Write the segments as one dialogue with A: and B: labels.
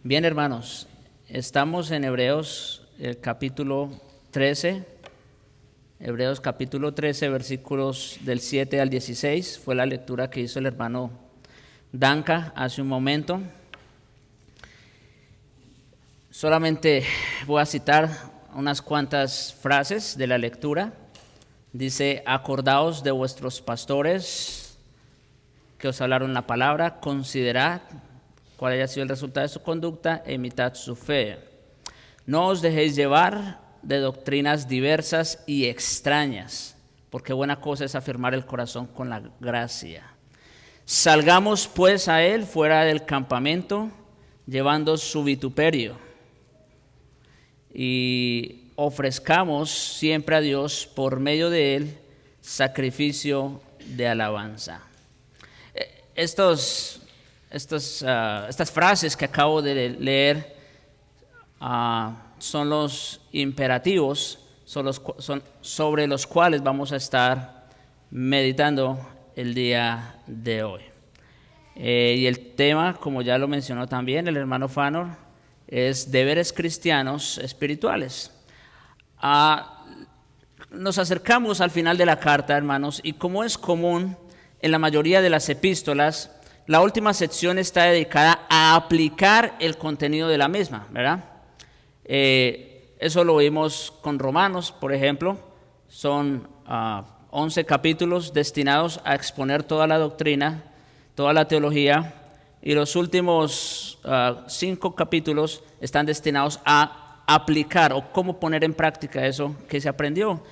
A: Bien, hermanos, estamos en Hebreos capítulo 13. Hebreos capítulo 13, versículos del 7 al 16. Fue la lectura que hizo el hermano Danca hace un momento. Solamente voy a citar unas cuantas frases de la lectura. Dice: acordaos de vuestros pastores que os hablaron la palabra, considerad cuál haya sido el resultado de su conducta e imitad su fe. No os dejéis llevar de doctrinas diversas y extrañas, porque buena cosa es afirmar el corazón con la gracia. Salgamos pues a él fuera del campamento, llevando su vituperio, y ofrezcamos siempre a Dios por medio de él sacrificio de alabanza. Estas frases que acabo de leer son los imperativos son sobre los cuales vamos a estar meditando el día de hoy. Y el tema, como ya lo mencionó también el hermano Fanor, es deberes cristianos espirituales. Nos acercamos al final de la carta, hermanos, y como es común en la mayoría de las epístolas, la última sección está dedicada a aplicar el contenido de la misma, ¿verdad? Eso lo vimos con Romanos, por ejemplo. Son 11 capítulos destinados a exponer toda la doctrina, toda la teología, y los últimos 5 capítulos están destinados a aplicar o cómo poner en práctica eso que se aprendió.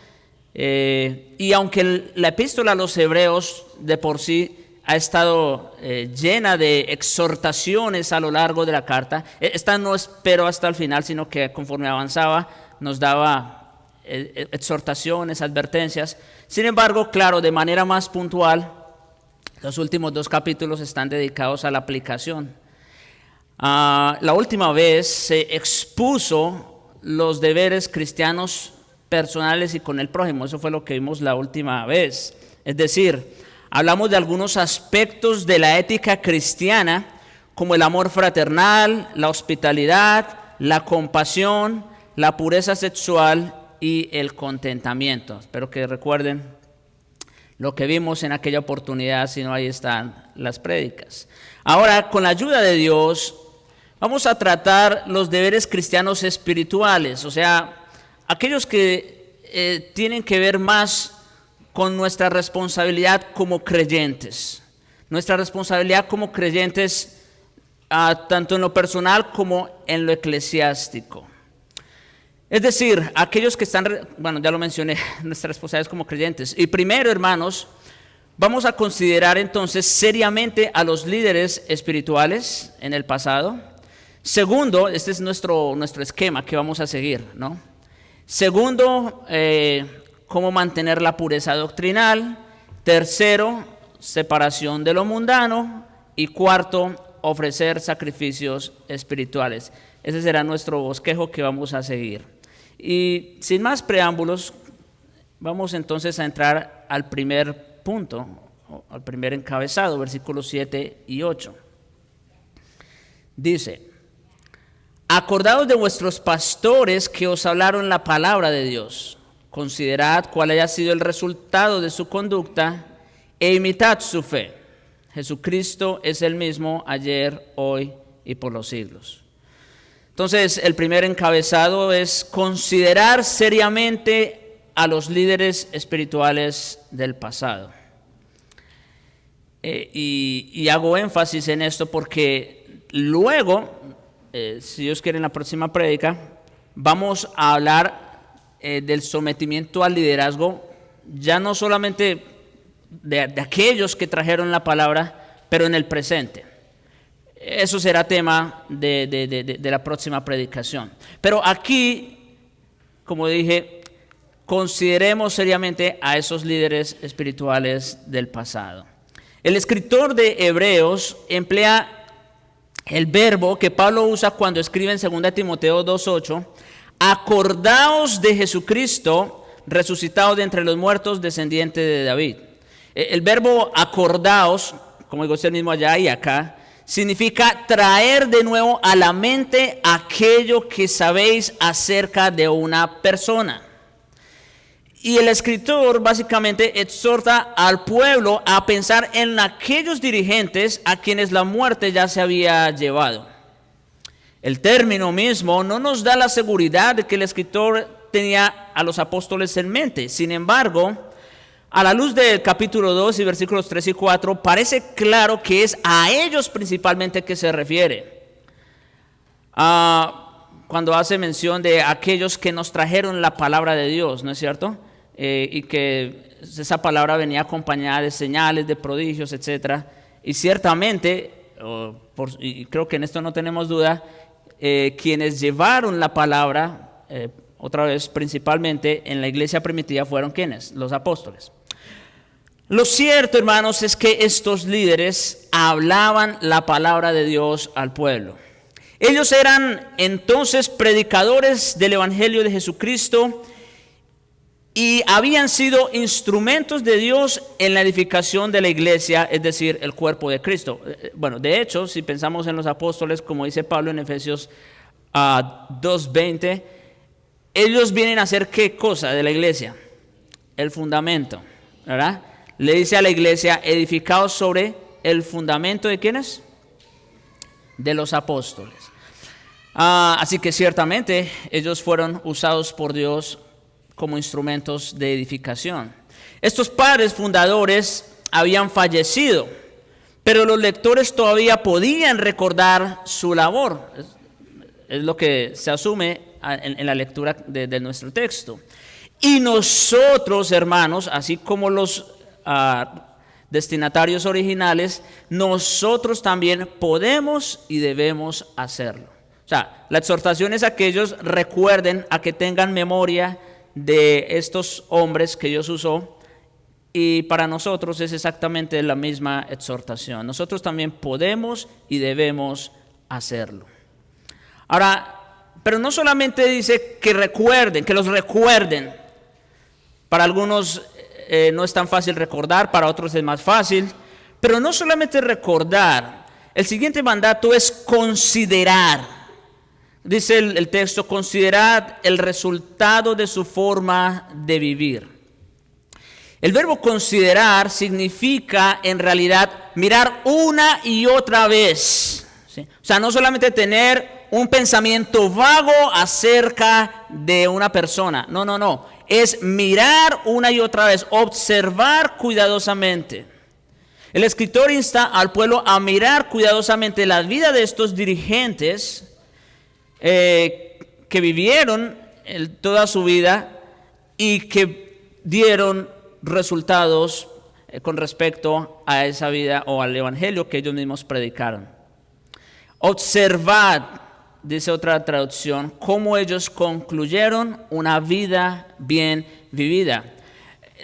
A: Y aunque la epístola a los Hebreos de por sí ha estado llena de exhortaciones a lo largo de la carta, esta no esperó hasta el final, sino que conforme avanzaba nos daba exhortaciones, advertencias. Sin embargo, claro, de manera más puntual, los últimos 2 capítulos están dedicados a la aplicación. La última vez se expuso los deberes cristianos personales y con el prójimo. Eso fue lo que vimos la última vez. Es decir, hablamos de algunos aspectos de la ética cristiana, como el amor fraternal, la hospitalidad, la compasión, la pureza sexual y el contentamiento. Espero que recuerden lo que vimos en aquella oportunidad, si no, ahí están las prédicas. Ahora, con la ayuda de Dios, vamos a tratar los deberes cristianos espirituales, o sea, aquellos que tienen que ver más con nuestra responsabilidad como creyentes. Nuestra responsabilidad como creyentes, tanto en lo personal como en lo eclesiástico. Es decir, aquellos que están, bueno, ya lo mencioné, nuestras responsabilidades como creyentes. Y primero, hermanos, vamos a considerar entonces seriamente a los líderes espirituales en el pasado. Segundo, este es nuestro esquema que vamos a seguir, ¿no? Segundo, cómo mantener la pureza doctrinal. Tercero, separación de lo mundano. Y cuarto, ofrecer sacrificios espirituales. Ese será nuestro bosquejo que vamos a seguir. Y sin más preámbulos, vamos entonces a entrar al primer punto, al primer encabezado, versículos 7 y 8. Dice: acordaos de vuestros pastores que os hablaron la palabra de Dios. Considerad cuál haya sido el resultado de su conducta e imitad su fe. Jesucristo es el mismo ayer, hoy y por los siglos. Entonces, el primer encabezado es considerar seriamente a los líderes espirituales del pasado. Y hago énfasis en esto porque luego, si Dios quiere en la próxima prédica, vamos a hablar del sometimiento al liderazgo, ya no solamente de aquellos que trajeron la palabra, pero en el presente. Eso será tema de la próxima predicación. Pero aquí, como dije, consideremos seriamente a esos líderes espirituales del pasado. El escritor de Hebreos emplea el verbo que Pablo usa cuando escribe en 2 Timoteo 2:8, acordaos de Jesucristo, resucitado de entre los muertos, descendiente de David. El verbo acordaos, como digo, es el mismo allá y acá, significa traer de nuevo a la mente aquello que sabéis acerca de una persona. Y el escritor básicamente exhorta al pueblo a pensar en aquellos dirigentes a quienes la muerte ya se había llevado. El término mismo no nos da la seguridad de que el escritor tenía a los apóstoles en mente. Sin embargo, a la luz del capítulo 2 y versículos 3 y 4, parece claro que es a ellos principalmente que se refiere. Cuando hace mención de aquellos que nos trajeron la palabra de Dios, ¿no es cierto? Y que esa palabra venía acompañada de señales, de prodigios, etc. Y ciertamente, y creo que en esto no tenemos duda, quienes llevaron la palabra, otra vez principalmente en la iglesia primitiva, fueron ¿quiénes? Los apóstoles. Lo cierto, hermanos, es que estos líderes hablaban la palabra de Dios al pueblo. Ellos eran entonces predicadores del Evangelio de Jesucristo y habían sido instrumentos de Dios en la edificación de la iglesia, es decir, el cuerpo de Cristo. Bueno, de hecho, si pensamos en los apóstoles, como dice Pablo en Efesios 2:20, ellos vienen a hacer ¿qué cosa de la iglesia? El fundamento, ¿verdad? Le dice a la iglesia, edificados sobre el fundamento de ¿quiénes? De los apóstoles. Así que ciertamente ellos fueron usados por Dios como instrumentos de edificación. Estos padres fundadores habían fallecido, pero los lectores todavía podían recordar su labor. Es lo que se asume en la lectura de nuestro texto. Y nosotros, hermanos, así como los destinatarios originales, nosotros también podemos y debemos hacerlo. O sea, la exhortación es a que ellos recuerden, a que tengan memoria de estos hombres que Dios usó, y para nosotros es exactamente la misma exhortación. Nosotros también podemos y debemos hacerlo. Ahora, pero no solamente dice que recuerden, que los recuerden. Para algunos no es tan fácil recordar, para otros es más fácil, pero no solamente recordar. El siguiente mandato es considerar. Dice el texto, considerad el resultado de su forma de vivir. El verbo considerar significa en realidad mirar una y otra vez, ¿sí? O sea, no solamente tener un pensamiento vago acerca de una persona, no, es mirar una y otra vez, observar cuidadosamente. El escritor insta al pueblo a mirar cuidadosamente la vida de estos dirigentes que vivieron toda su vida y que dieron resultados con respecto a esa vida o al evangelio que ellos mismos predicaron. Observad, dice otra traducción, cómo ellos concluyeron una vida bien vivida.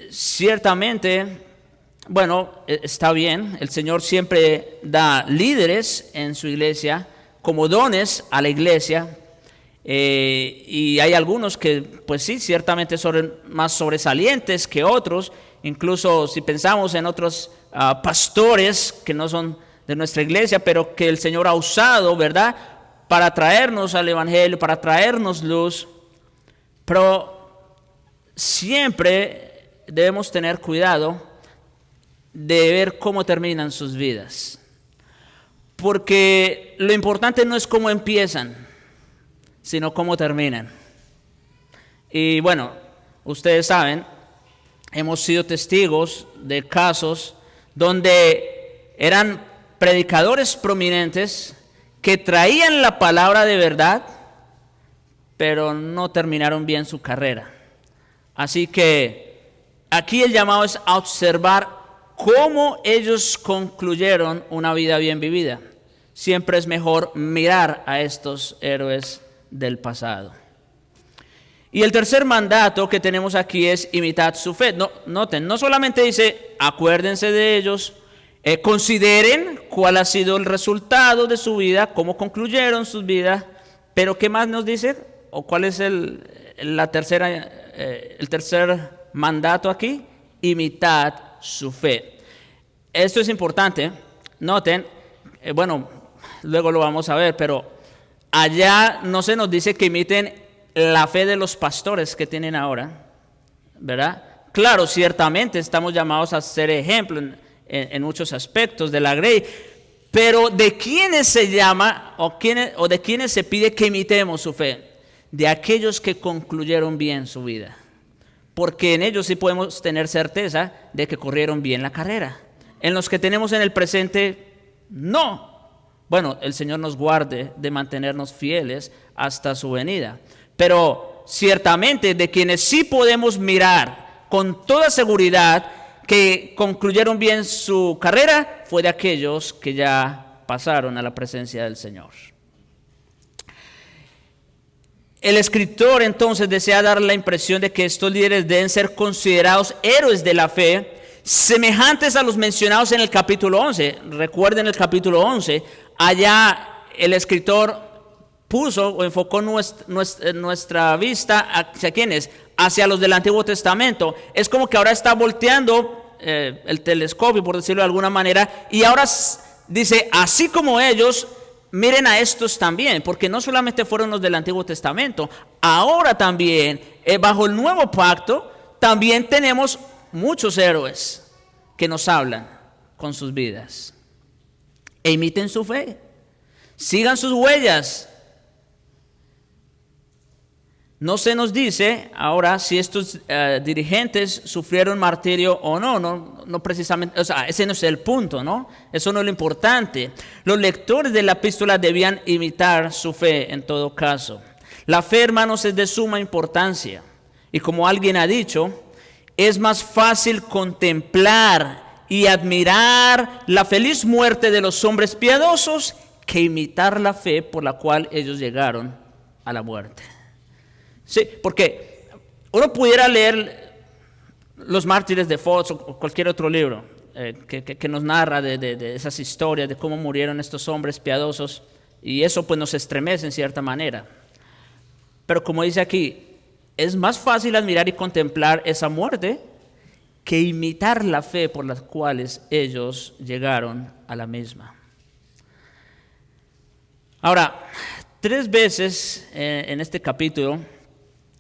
A: Ciertamente, bueno, está bien, el Señor siempre da líderes en su iglesia como dones a la iglesia, y hay algunos que pues sí, ciertamente son más sobresalientes que otros. Incluso si pensamos en otros pastores que no son de nuestra iglesia, pero que el Señor ha usado, ¿verdad?, para traernos al evangelio, para traernos luz. Pero siempre debemos tener cuidado de ver cómo terminan sus vidas. Porque lo importante no es cómo empiezan, sino cómo terminan. Y bueno, ustedes saben, hemos sido testigos de casos donde eran predicadores prominentes que traían la palabra de verdad, pero no terminaron bien su carrera. Así que aquí el llamado es a observar cómo ellos concluyeron una vida bien vivida. Siempre es mejor mirar a estos héroes del pasado. Y el tercer mandato que tenemos aquí es imitad su fe. Noten, no solamente dice acuérdense de ellos, consideren cuál ha sido el resultado de su vida, cómo concluyeron sus vidas, pero ¿qué más nos dice? ¿O cuál es el tercer mandato aquí? Imitad su fe. Esto es importante. Noten, luego lo vamos a ver, pero allá no se nos dice que imiten la fe de los pastores que tienen ahora, ¿verdad? Claro, ciertamente estamos llamados a ser ejemplo en muchos aspectos de la ley, pero ¿de quiénes se llama o de quiénes se pide que imitemos su fe? De aquellos que concluyeron bien su vida, porque en ellos sí podemos tener certeza de que corrieron bien la carrera. En los que tenemos en el presente, no. Bueno, el Señor nos guarde de mantenernos fieles hasta su venida, pero ciertamente de quienes sí podemos mirar con toda seguridad que concluyeron bien su carrera, fue de aquellos que ya pasaron a la presencia del Señor. El escritor entonces desea dar la impresión de que estos líderes deben ser considerados héroes de la fe, semejantes a los mencionados en el capítulo 11. Recuerden el capítulo 11, allá el escritor puso o enfocó nuestra vista hacia ¿quiénes? Hacia los del Antiguo Testamento. Es como que ahora está volteando el telescopio, por decirlo de alguna manera, y ahora dice, así como ellos, miren a estos también, porque no solamente fueron los del Antiguo Testamento, ahora también, bajo el nuevo pacto, también tenemos muchos héroes que nos hablan con sus vidas. E imiten su fe, sigan sus huellas. No se nos dice ahora si estos dirigentes sufrieron martirio o no precisamente, o sea, ese no es el punto, ¿no? Eso no es lo importante. Los lectores de la epístola debían imitar su fe en todo caso. La fe, hermanos, es de suma importancia. Y como alguien ha dicho, es más fácil contemplar y admirar la feliz muerte de los hombres piadosos que imitar la fe por la cual ellos llegaron a la muerte. Sí, porque uno pudiera leer Los Mártires de Fox o cualquier otro libro que nos narra de esas historias, de cómo murieron estos hombres piadosos, y eso pues nos estremece en cierta manera. Pero como dice aquí, es más fácil admirar y contemplar esa muerte que imitar la fe por las cuales ellos llegaron a la misma. Ahora, 3 veces en este capítulo,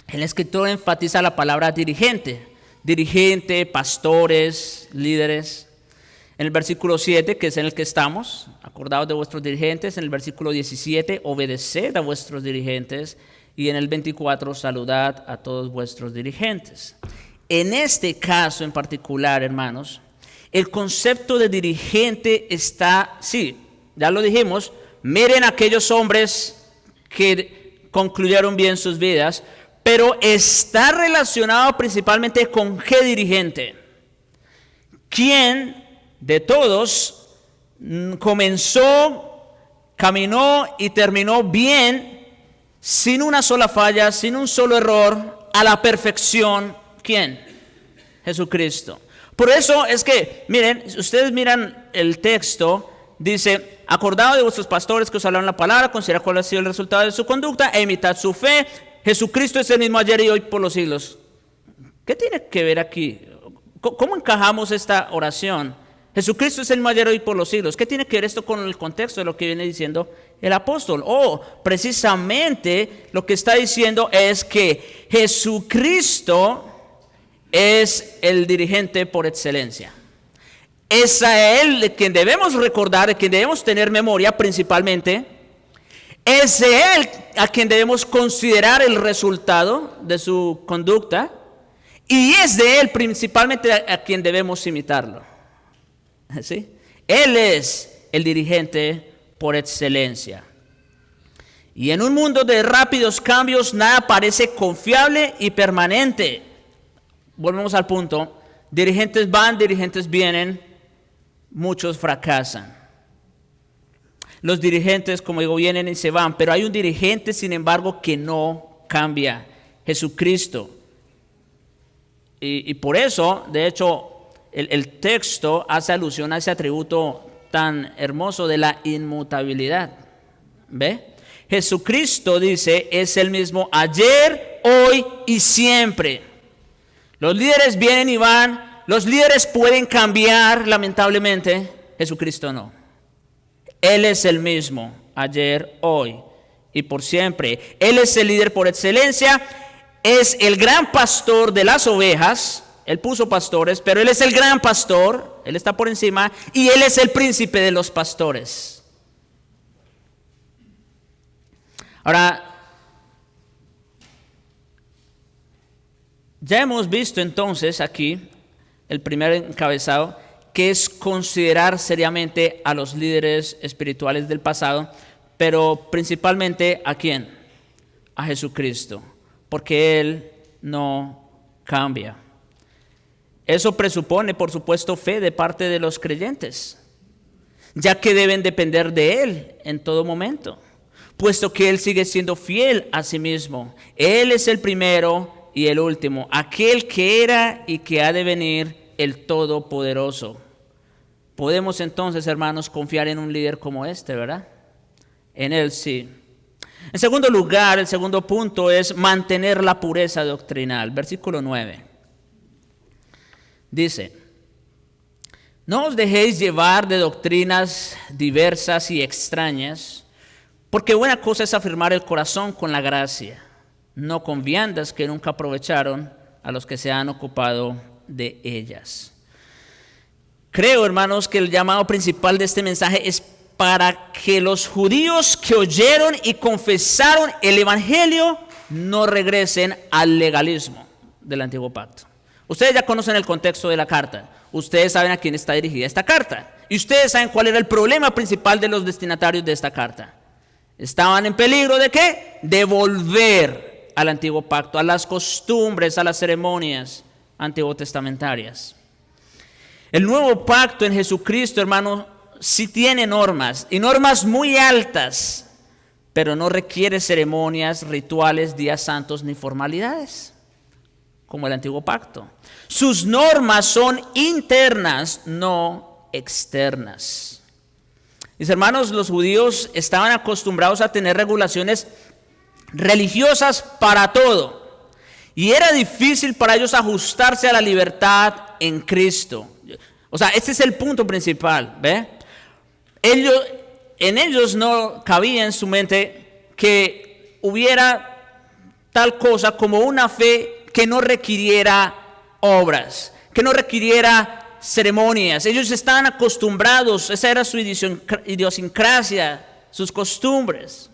A: el escritor enfatiza la palabra dirigente, pastores, líderes. En el versículo 7, que es en el que estamos, acordaos de vuestros dirigentes. En el versículo 17, obedeced a vuestros dirigentes. Y en el 24, saludad a todos vuestros dirigentes. En este caso en particular, hermanos, el concepto de dirigente está, sí, ya lo dijimos, miren a aquellos hombres que concluyeron bien sus vidas, pero está relacionado principalmente con qué dirigente. ¿Quién de todos comenzó, caminó y terminó bien, sin una sola falla, sin un solo error, a la perfección? ¿Quién? Jesucristo. Por eso es que, miren, ustedes miran el texto, dice, acordado de vuestros pastores que os hablaron la palabra, considerad cuál ha sido el resultado de su conducta e imitad su fe. Jesucristo es el mismo ayer y hoy por los siglos. ¿Qué tiene que ver aquí? ¿Cómo encajamos esta oración? Jesucristo es el mismo ayer y hoy por los siglos. ¿Qué tiene que ver esto con el contexto de lo que viene diciendo el apóstol? Precisamente lo que está diciendo es que Jesucristo es el dirigente por excelencia. Es a Él de quien debemos recordar, de quien debemos tener memoria principalmente. Es de Él a quien debemos considerar el resultado de su conducta, y es de Él principalmente a quien debemos imitarlo. ¿Sí? Él es el dirigente por excelencia. Y en un mundo de rápidos cambios, nada parece confiable y permanente. Volvemos al punto. Dirigentes van, dirigentes vienen, muchos fracasan. Los dirigentes, como digo, vienen y se van, pero hay un dirigente, sin embargo, que no cambia: Jesucristo. Y por eso, de hecho, el texto hace alusión a ese atributo tan hermoso de la inmutabilidad. ¿Ve? Jesucristo, dice, es el mismo ayer, hoy y siempre. Los líderes vienen y van, los líderes pueden cambiar, lamentablemente, Jesucristo no. Él es el mismo, ayer, hoy y por siempre. Él es el líder por excelencia, es el gran pastor de las ovejas. Él puso pastores, pero Él es el gran pastor, Él está por encima, y Él es el príncipe de los pastores. Ahora, ya hemos visto entonces aquí el primer encabezado, que es considerar seriamente a los líderes espirituales del pasado, pero principalmente ¿a quién? A Jesucristo, porque Él no cambia. Eso presupone, por supuesto, fe de parte de los creyentes, ya que deben depender de Él en todo momento, puesto que Él sigue siendo fiel a sí mismo. Él es el primero y el último, aquel que era y que ha de venir, el Todopoderoso. Podemos entonces, hermanos, confiar en un líder como este, ¿verdad? En Él sí. En segundo lugar, el segundo punto es mantener la pureza doctrinal. Versículo 9. Dice: no os dejéis llevar de doctrinas diversas y extrañas, porque buena cosa es afirmar el corazón con la gracia, no con viandas que nunca aprovecharon a los que se han ocupado de ellas. Creo, hermanos, que el llamado principal de este mensaje es para que los judíos que oyeron y confesaron el evangelio no regresen al legalismo del antiguo pacto. Ustedes ya conocen el contexto de la carta, ustedes saben a quién está dirigida esta carta, y ustedes saben cuál era el problema principal de los destinatarios de esta carta. Estaban en peligro ¿de qué? De volver al antiguo pacto, a las costumbres, a las ceremonias antiguo testamentarias. El nuevo pacto en Jesucristo, hermano, sí tiene normas, y normas muy altas, pero no requiere ceremonias, rituales, días santos ni formalidades, como el antiguo pacto. Sus normas son internas, no externas. Mis hermanos, los judíos estaban acostumbrados a tener regulaciones religiosas para todo, y era difícil para ellos ajustarse a la libertad en Cristo. O sea, este es el punto principal, ¿ve? En ellos no cabía en su mente que hubiera tal cosa como una fe que no requiriera obras, que no requiriera ceremonias. Ellos estaban acostumbrados, esa era su idiosincrasia, sus costumbres.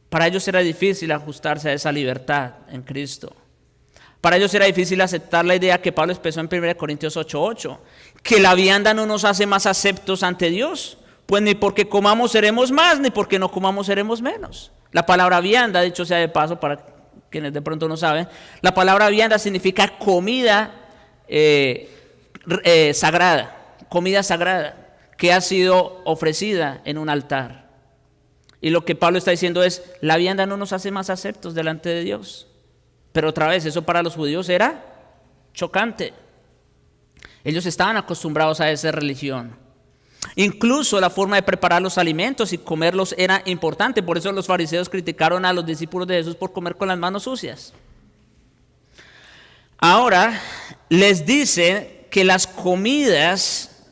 A: Para ellos era difícil ajustarse a esa libertad en Cristo. Para ellos era difícil aceptar la idea que Pablo expresó en 1 Corintios 8:8, que la vianda no nos hace más aceptos ante Dios, pues ni porque comamos seremos más, ni porque no comamos seremos menos. La palabra vianda, dicho sea de paso, para quienes de pronto no saben, la palabra vianda significa comida sagrada, comida sagrada, que ha sido ofrecida en un altar. Y lo que Pablo está diciendo es, la vianda no nos hace más aceptos delante de Dios. Pero otra vez, eso para los judíos era chocante. Ellos estaban acostumbrados a esa religión. Incluso la forma de preparar los alimentos y comerlos era importante. Por eso los fariseos criticaron a los discípulos de Jesús por comer con las manos sucias. Ahora les dice que las comidas,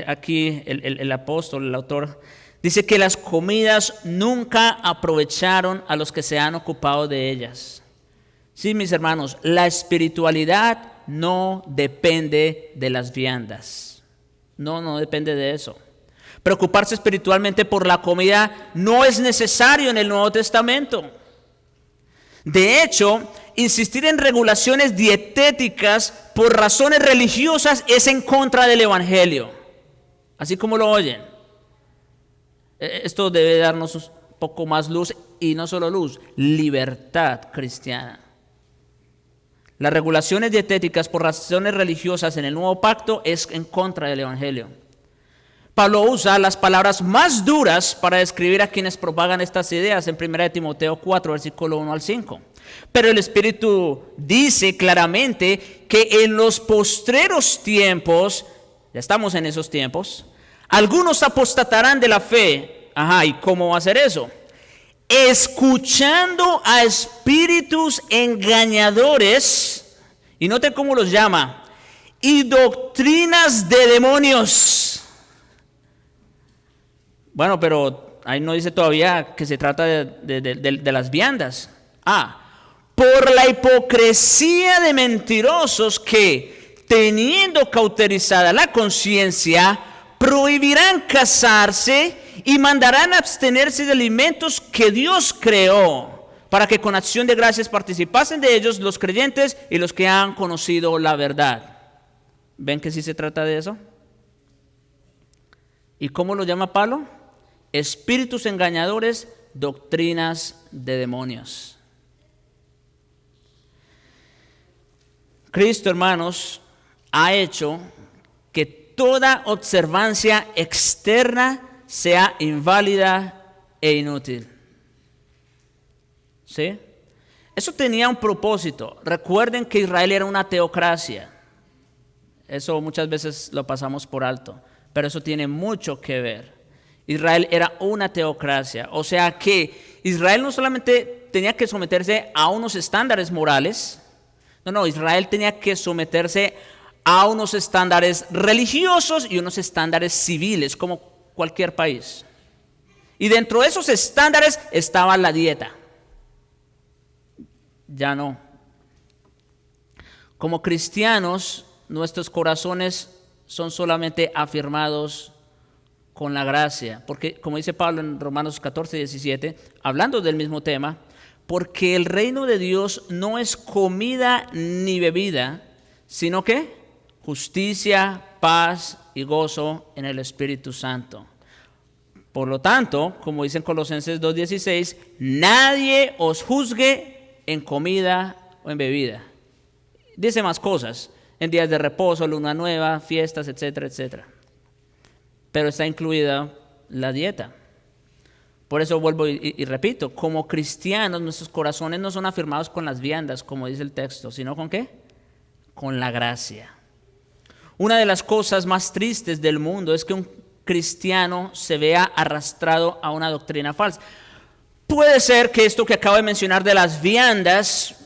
A: aquí el apóstol, el autor, dice que las comidas nunca aprovecharon a los que se han ocupado de ellas. Sí, mis hermanos, la espiritualidad no depende de las viandas. No depende de eso. Preocuparse espiritualmente por la comida no es necesario en el Nuevo Testamento. De hecho, insistir en regulaciones dietéticas por razones religiosas es en contra del Evangelio. Así como lo oyen. Esto debe darnos un poco más luz, y no solo luz, libertad cristiana. Las regulaciones dietéticas por razones religiosas en el Nuevo Pacto es en contra del Evangelio. Pablo usa las palabras más duras para describir a quienes propagan estas ideas en 1 Timoteo 4, versículo 1 al 5. Pero el Espíritu dice claramente que en los postreros tiempos, ya estamos en esos tiempos, algunos apostatarán de la fe. ¿Y cómo va a ser eso? Escuchando a espíritus engañadores, y noten cómo los llama, y doctrinas de demonios. Bueno, pero ahí no dice todavía que se trata de las viandas. Por la hipocresía de mentirosos que, teniendo cauterizada la conciencia, prohibirán casarse y mandarán abstenerse de alimentos que Dios creó, para que con acción de gracias participasen de ellos los creyentes y los que han conocido la verdad. ¿Ven que sí se trata de eso? ¿Y cómo lo llama Pablo? Espíritus engañadores, doctrinas de demonios. Cristo, hermanos, ha hecho que toda observancia externa sea inválida e inútil. ¿Sí? Eso tenía un propósito. Recuerden que Israel era una teocracia. Eso muchas veces lo pasamos por alto, pero eso tiene mucho que ver. Israel era una teocracia, o sea que Israel no solamente tenía que someterse a unos estándares morales, no, Israel tenía que someterse a unos estándares religiosos y unos estándares civiles, como cualquier país. Y dentro de esos estándares estaba la dieta. Ya no. Como cristianos, nuestros corazones son solamente afirmados con la gracia, porque como dice Pablo en Romanos 14, 17, hablando del mismo tema, porque el reino de Dios no es comida ni bebida, sino que justicia, paz y gozo en el Espíritu Santo. Por lo tanto, como dice en Colosenses 2:16, nadie os juzgue en comida o en bebida. Dice más cosas, en días de reposo, luna nueva, fiestas, etcétera, etcétera. Pero está incluida la dieta. Por eso vuelvo y repito, como cristianos nuestros corazones no son afirmados con las viandas, como dice el texto, sino ¿con qué? Con la gracia. Una de las cosas más tristes del mundo es que un cristiano se vea arrastrado a una doctrina falsa. Puede ser que esto que acabo de mencionar de las viandas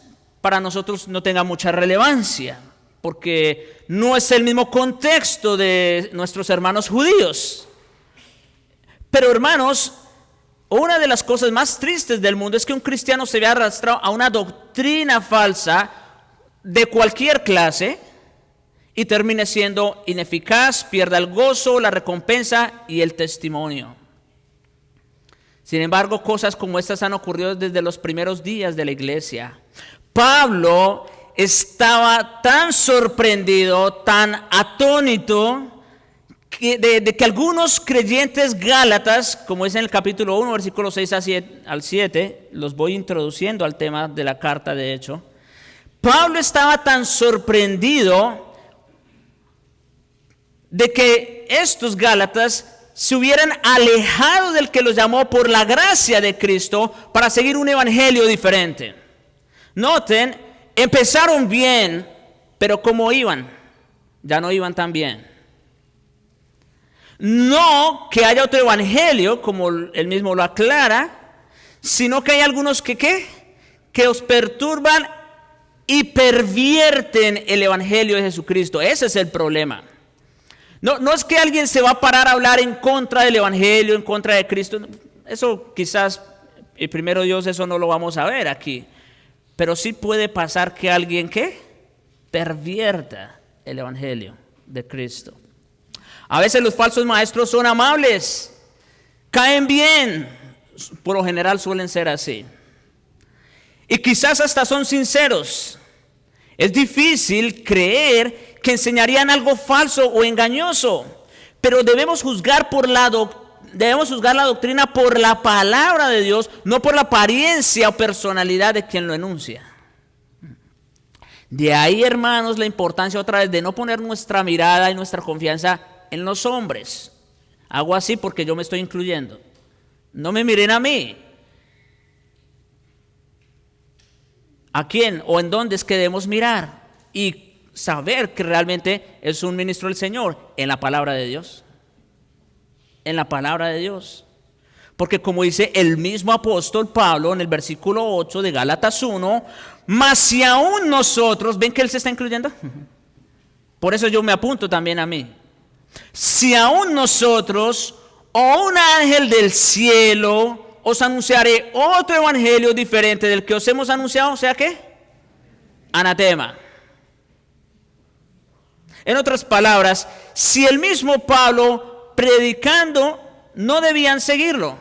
A: para nosotros no tenga mucha relevancia, porque no es el mismo contexto de nuestros hermanos judíos. Pero hermanos, una de las cosas más tristes del mundo es que un cristiano se vea arrastrado a una doctrina falsa de cualquier clase y termine siendo ineficaz, pierda el gozo, la recompensa y el testimonio. Sin embargo, cosas como estas han ocurrido desde los primeros días de la iglesia. Pablo estaba tan sorprendido, tan atónito, de que algunos creyentes gálatas, como dice en el capítulo 1, versículos 6 al 7, los voy introduciendo al tema de la carta de hecho. Pablo estaba tan sorprendido de que estos gálatas se hubieran alejado del que los llamó por la gracia de Cristo para seguir un evangelio diferente. Noten, empezaron bien, pero ¿cómo iban? Ya no iban tan bien. No que haya otro evangelio, como él mismo lo aclara, sino que hay algunos que os perturban y pervierten el evangelio de Jesucristo. Ese es el problema. No es que alguien se va a parar a hablar en contra del evangelio, en contra de Cristo. Eso quizás, y primero Dios, eso no lo vamos a ver aquí. Pero sí puede pasar que alguien pervierta el evangelio de Cristo. A veces los falsos maestros son amables, caen bien, por lo general suelen ser así. Y quizás hasta son sinceros. Es difícil creer que enseñarían algo falso o engañoso, pero debemos juzgar la doctrina por la palabra de Dios, no por la apariencia o personalidad de quien lo enuncia. De ahí, hermanos, la importancia otra vez de no poner nuestra mirada y nuestra confianza en los hombres. Hago así porque yo me estoy incluyendo. No me miren a mí. ¿A quién o en dónde es que debemos mirar? Y saber que realmente es un ministro del Señor en la palabra de Dios. En la palabra de Dios. Porque como dice el mismo apóstol Pablo en el versículo 8 de Gálatas 1, mas si aún nosotros, ¿ven que él se está incluyendo? Por eso yo me apunto también a mí. Si aún nosotros o un ángel del cielo, os anunciaré otro evangelio diferente del que os hemos anunciado, o sea, ¿qué? Anatema. En otras palabras, si el mismo Pablo predicando, no debían seguirlo.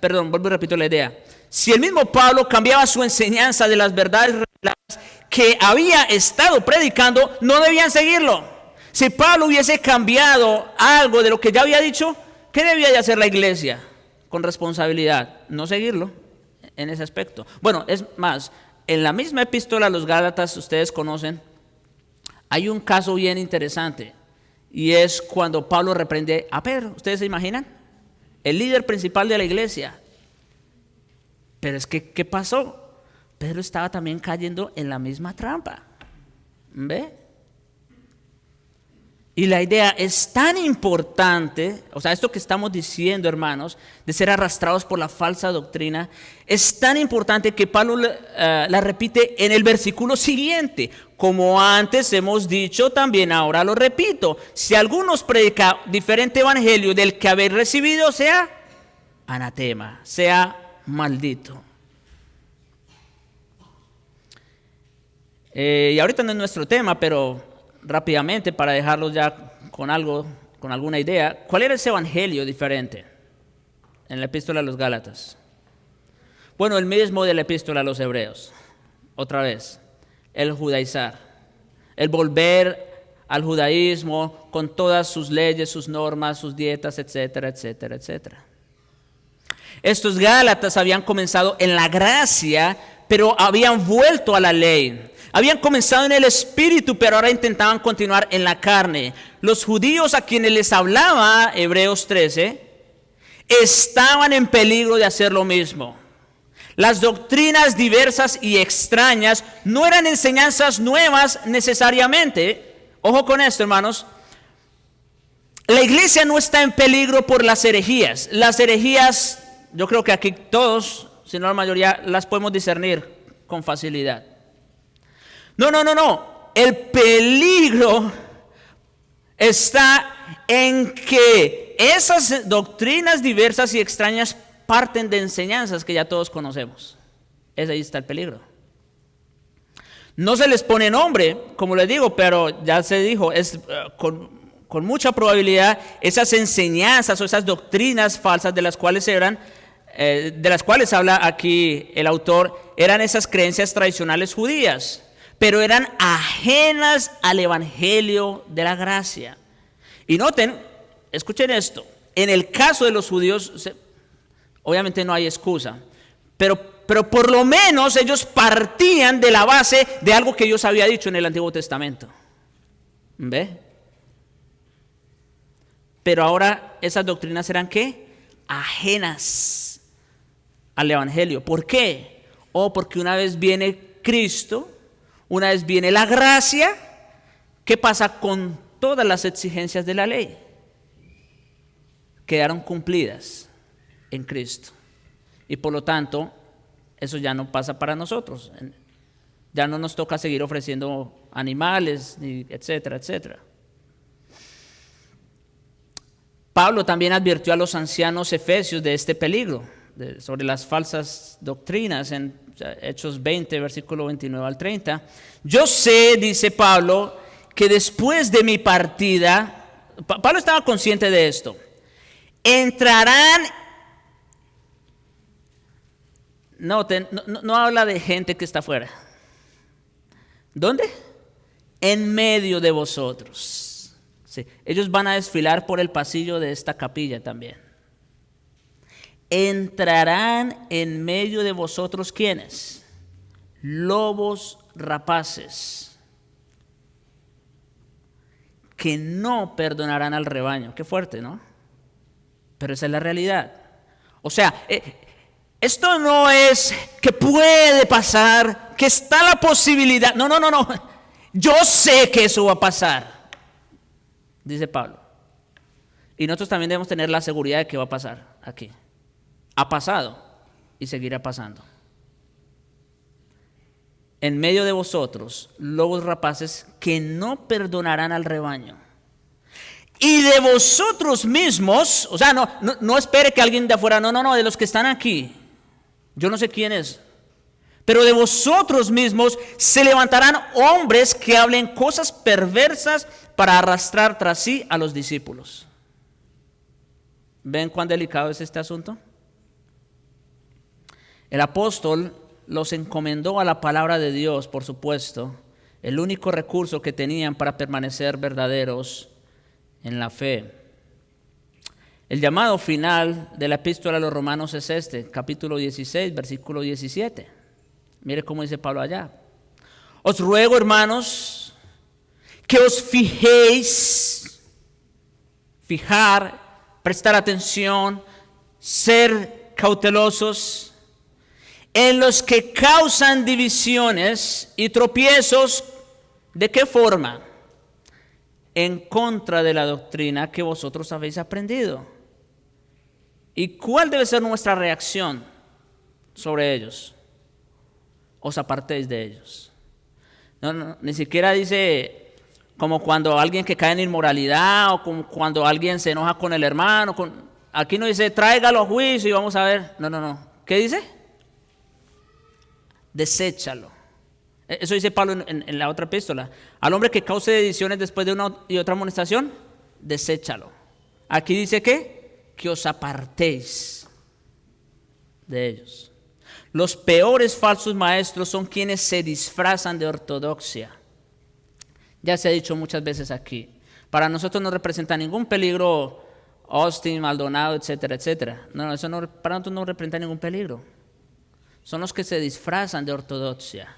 A: Vuelvo y repito la idea. Si el mismo Pablo cambiaba su enseñanza de las verdades reveladas que había estado predicando, no debían seguirlo. Si Pablo hubiese cambiado algo de lo que ya había dicho, ¿qué debía de hacer la iglesia? Con responsabilidad, no seguirlo en ese aspecto. Bueno, es más, en la misma epístola a los Gálatas, ustedes conocen, hay un caso bien interesante, y es cuando Pablo reprende a Pedro. ¿Ustedes se imaginan? El líder principal de la iglesia. Pero es que, ¿qué pasó? Pedro estaba también cayendo en la misma trampa. ¿Ve? Y la idea es tan importante, o sea, esto que estamos diciendo, hermanos, de ser arrastrados por la falsa doctrina, es tan importante que Pablo la repite en el versículo siguiente. Como antes hemos dicho, también ahora lo repito. Si alguno os predica diferente evangelio del que habéis recibido, sea anatema, sea maldito. Y ahorita no es nuestro tema, pero rápidamente, para dejarlos ya con algo, con alguna idea, ¿cuál era ese evangelio diferente en la epístola a los Gálatas? Bueno, el mismo de la epístola a los Hebreos. Otra vez, el judaizar, el volver al judaísmo con todas sus leyes, sus normas, sus dietas, etcétera, etcétera, etcétera. Estos Gálatas habían comenzado en la gracia, pero habían vuelto a la ley. Habían comenzado en el espíritu, pero ahora intentaban continuar en la carne. Los judíos a quienes les hablaba Hebreos 13 estaban en peligro de hacer lo mismo. Las doctrinas diversas y extrañas no eran enseñanzas nuevas necesariamente. Ojo con esto, hermanos. La iglesia no está en peligro por las herejías. Las herejías, yo creo que aquí todos, si no la mayoría, las podemos discernir con facilidad. No. El peligro está en que esas doctrinas diversas y extrañas parten de enseñanzas que ya todos conocemos. Ahí está el peligro. No se les pone nombre, como les digo, pero ya se dijo, es con mucha probabilidad esas enseñanzas o esas doctrinas falsas de las cuales habla aquí el autor, eran esas creencias tradicionales judías, pero eran ajenas al evangelio de la gracia. Y noten, escuchen esto, en el caso de los judíos, obviamente no hay excusa, pero por lo menos ellos partían de la base de algo que Dios había dicho en el Antiguo Testamento. ¿Ve? Pero ahora esas doctrinas eran ¿qué? Ajenas al evangelio. ¿Por qué? Porque una vez viene Cristo, una vez viene la gracia, ¿qué pasa con todas las exigencias de la ley? Quedaron cumplidas en Cristo. Y por lo tanto, eso ya no pasa para nosotros. Ya no nos toca seguir ofreciendo animales, etcétera, etcétera. Pablo también advirtió a los ancianos efesios de este peligro, sobre las falsas doctrinas en Hechos 20, versículo 29 al 30. Yo sé, dice Pablo, que después de mi partida, Pablo estaba consciente de esto, entrarán, no habla de gente que está afuera. ¿Dónde? En medio de vosotros. Sí, ellos van a desfilar por el pasillo de esta capilla también. Entrarán en medio de vosotros, ¿quiénes? Lobos rapaces, que no perdonarán al rebaño. Qué fuerte, ¿no? Pero esa es la realidad. O sea, esto no es que puede pasar, que está la posibilidad. No. Yo sé que eso va a pasar, dice Pablo. Y nosotros también debemos tener la seguridad de que va a pasar aquí. Ha pasado y seguirá pasando. En medio de vosotros, lobos rapaces que no perdonarán al rebaño. Y de vosotros mismos, o sea, no espere que alguien de afuera, no, de los que están aquí. Yo no sé quién es. Pero de vosotros mismos se levantarán hombres que hablen cosas perversas para arrastrar tras sí a los discípulos. ¿Ven cuán delicado es este asunto? El apóstol los encomendó a la palabra de Dios, por supuesto, el único recurso que tenían para permanecer verdaderos en la fe. El llamado final de la epístola a los romanos es este, capítulo 16, versículo 17. Mire cómo dice Pablo allá. Os ruego, hermanos, que os fijéis, fijar, prestar atención, ser cautelosos en los que causan divisiones y tropiezos. ¿De qué forma? En contra de la doctrina que vosotros habéis aprendido. ¿Y cuál debe ser nuestra reacción sobre ellos? Os apartéis de ellos. No, ni siquiera dice como cuando alguien que cae en inmoralidad o como cuando alguien se enoja con el hermano. Aquí no dice tráigalo a juicio y vamos a ver. No. ¿Qué dice? Deséchalo. Eso dice Pablo en la otra epístola. Al hombre que cause divisiones después de una y otra amonestación, deséchalo. Aquí dice que os apartéis de ellos. Los peores falsos maestros son quienes se disfrazan de ortodoxia. Ya se ha dicho muchas veces aquí. Para nosotros no representa ningún peligro Austin, Maldonado, etcétera, etcétera. No, eso para nosotros no representa ningún peligro. Son los que se disfrazan de ortodoxia.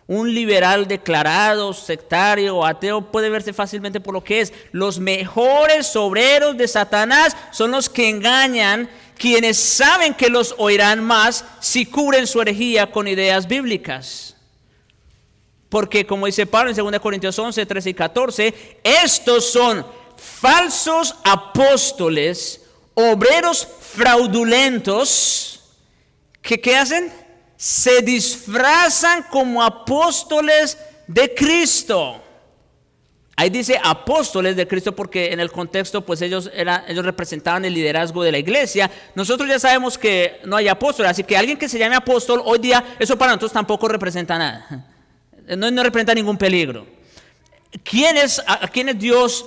A: Un liberal declarado, sectario o ateo puede verse fácilmente por lo que es. Los mejores obreros de Satanás son los que engañan, quienes saben que los oirán más si cubren su herejía con ideas bíblicas. Porque como dice Pablo en 2 Corintios 11, 13 y 14, estos son falsos apóstoles, obreros fraudulentos, que ¿qué hacen? Se disfrazan como apóstoles de Cristo. Ahí dice apóstoles de Cristo porque en el contexto pues ellos representaban el liderazgo de la iglesia. Nosotros ya sabemos que no hay apóstoles, así que alguien que se llame apóstol hoy día, eso para nosotros tampoco representa nada. No representa ningún peligro. ¿A quiénes Dios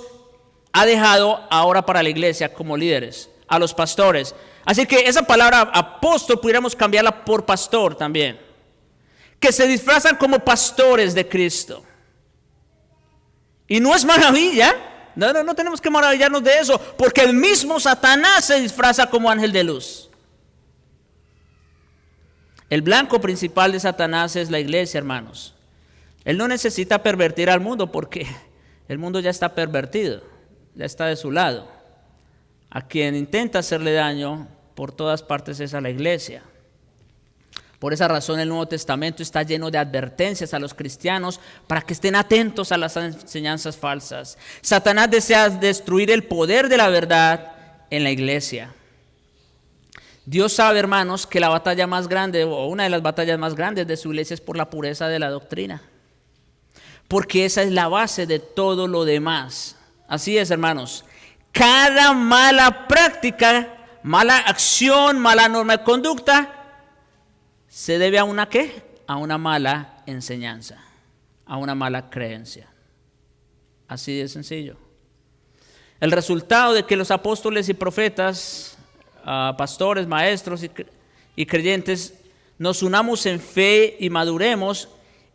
A: ha dejado ahora para la iglesia como líderes? A los pastores. Así que esa palabra apóstol pudiéramos cambiarla por pastor también. Que se disfrazan como pastores de Cristo. Y no es maravilla. No tenemos que maravillarnos de eso. Porque el mismo Satanás se disfraza como ángel de luz. El blanco principal de Satanás es la iglesia, hermanos. Él no necesita pervertir al mundo porque el mundo ya está pervertido. Ya está de su lado. A quien intenta hacerle daño por todas partes es a la iglesia. Por esa razón el Nuevo Testamento está lleno de advertencias a los cristianos para que estén atentos a las enseñanzas falsas. Satanás desea destruir el poder de la verdad en la iglesia. Dios sabe, hermanos, que la batalla más grande o una de las batallas más grandes de su iglesia es por la pureza de la doctrina. Porque esa es la base de todo lo demás. Así es, hermanos. Cada mala práctica, mala acción, mala norma de conducta se debe a una ¿qué? A una mala enseñanza, a una mala creencia. Así de sencillo. El resultado de que los apóstoles y profetas, pastores, maestros y creyentes nos unamos en fe y maduremos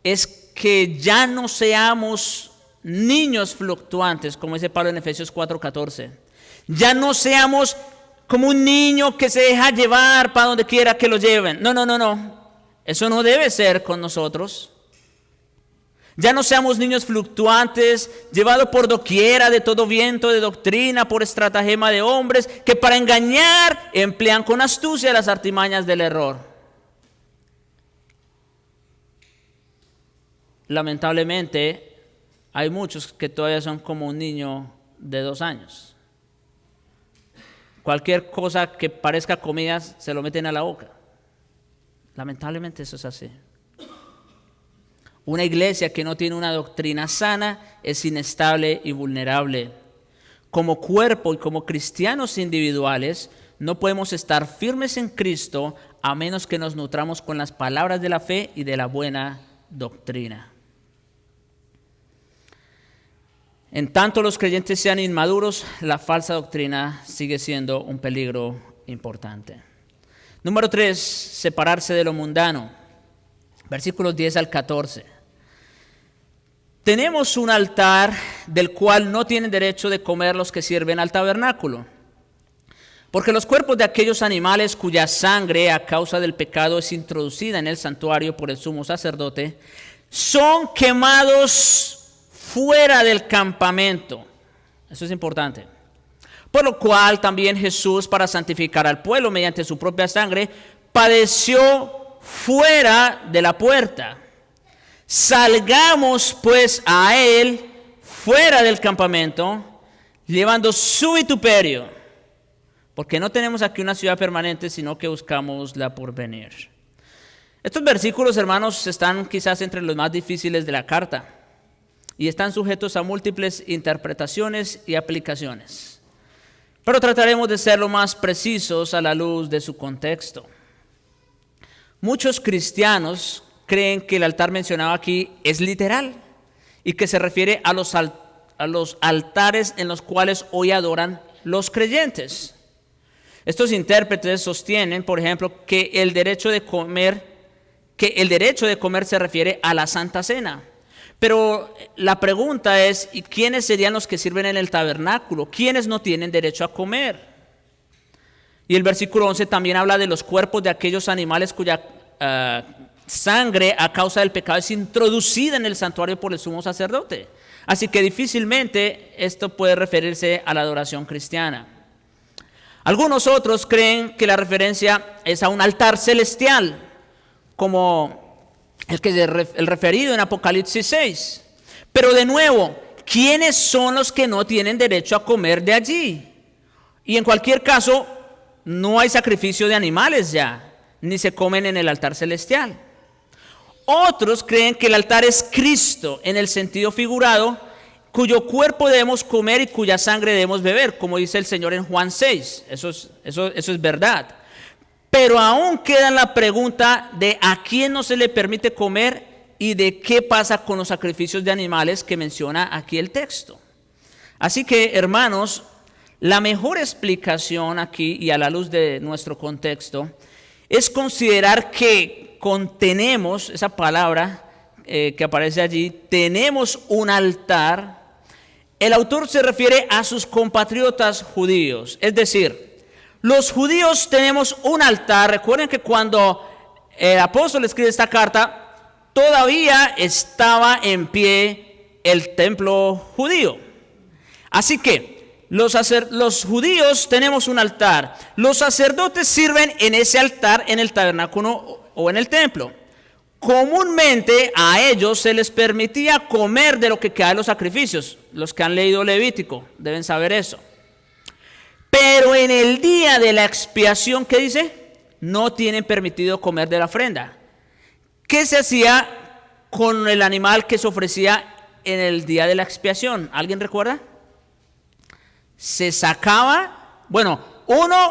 A: es que ya no seamos niños fluctuantes, como dice Pablo en Efesios 4:14. Ya no seamos como un niño que se deja llevar para donde quiera que lo lleven. No. Eso no debe ser con nosotros. Ya no seamos niños fluctuantes, llevados por doquiera de todo viento de doctrina, por estratagema de hombres, que para engañar emplean con astucia las artimañas del error. Lamentablemente, hay muchos que todavía son como un niño de 2 años. Cualquier cosa que parezca comida se lo meten a la boca. Lamentablemente eso es así. Una iglesia que no tiene una doctrina sana es inestable y vulnerable. como cuerpo y como cristianos individuales, no podemos estar firmes en Cristo a menos que nos nutramos con las palabras de la fe y de la buena doctrina. En tanto los creyentes sean inmaduros, la falsa doctrina sigue siendo un peligro importante. Número 3, separarse de lo mundano. Versículos 10 al 14. Tenemos un altar del cual no tienen derecho de comer los que sirven al tabernáculo, porque los cuerpos de aquellos animales cuya sangre a causa del pecado es introducida en el santuario por el sumo sacerdote, son quemados fuera del campamento. Eso es importante. Por lo cual también Jesús, para santificar al pueblo mediante su propia sangre, padeció fuera de la puerta. Salgamos pues a él fuera del campamento, llevando su vituperio, porque no tenemos aquí una ciudad permanente, sino que buscamos la porvenir. Estos versículos, hermanos, están quizás entre los más difíciles de la carta y están sujetos a múltiples interpretaciones y aplicaciones. Pero trataremos de ser lo más precisos a la luz de su contexto. Muchos cristianos creen que el altar mencionado aquí es literal y que se refiere a los altares en los cuales hoy adoran los creyentes. Estos intérpretes sostienen, por ejemplo, que el derecho de comer se refiere a la Santa Cena. Pero la pregunta es, ¿y quiénes serían los que sirven en el tabernáculo? ¿Quiénes no tienen derecho a comer? Y el versículo 11 también habla de los cuerpos de aquellos animales cuya sangre a causa del pecado es introducida en el santuario por el sumo sacerdote. Así que difícilmente esto puede referirse a la adoración cristiana. Algunos otros creen que la referencia es a un altar celestial, como el referido en Apocalipsis 6. Pero de nuevo, ¿quiénes son los que no tienen derecho a comer de allí? Y en cualquier caso, no hay sacrificio de animales ya, ni se comen en el altar celestial. Otros creen que el altar es Cristo en el sentido figurado, cuyo cuerpo debemos comer y cuya sangre debemos beber, como dice el Señor en Juan 6. Eso es verdad. Pero aún queda la pregunta de a quién no se le permite comer y de qué pasa con los sacrificios de animales que menciona aquí el texto. Así que, hermanos, la mejor explicación aquí y a la luz de nuestro contexto es considerar que contenemos, esa palabra que aparece allí, tenemos un altar. El autor se refiere a sus compatriotas judíos, es decir, los judíos tenemos un altar. Recuerden que cuando el apóstol escribe esta carta, todavía estaba en pie el templo judío. Así que los judíos tenemos un altar. Los sacerdotes sirven en ese altar, en el tabernáculo o en el templo. Comúnmente a ellos se les permitía comer de lo que queda de los sacrificios. Los que han leído Levítico deben saber eso. Pero en el día de la expiación, ¿qué dice? No tienen permitido comer de la ofrenda. ¿Qué se hacía con el animal que se ofrecía en el día de la expiación? ¿Alguien recuerda? Se sacaba,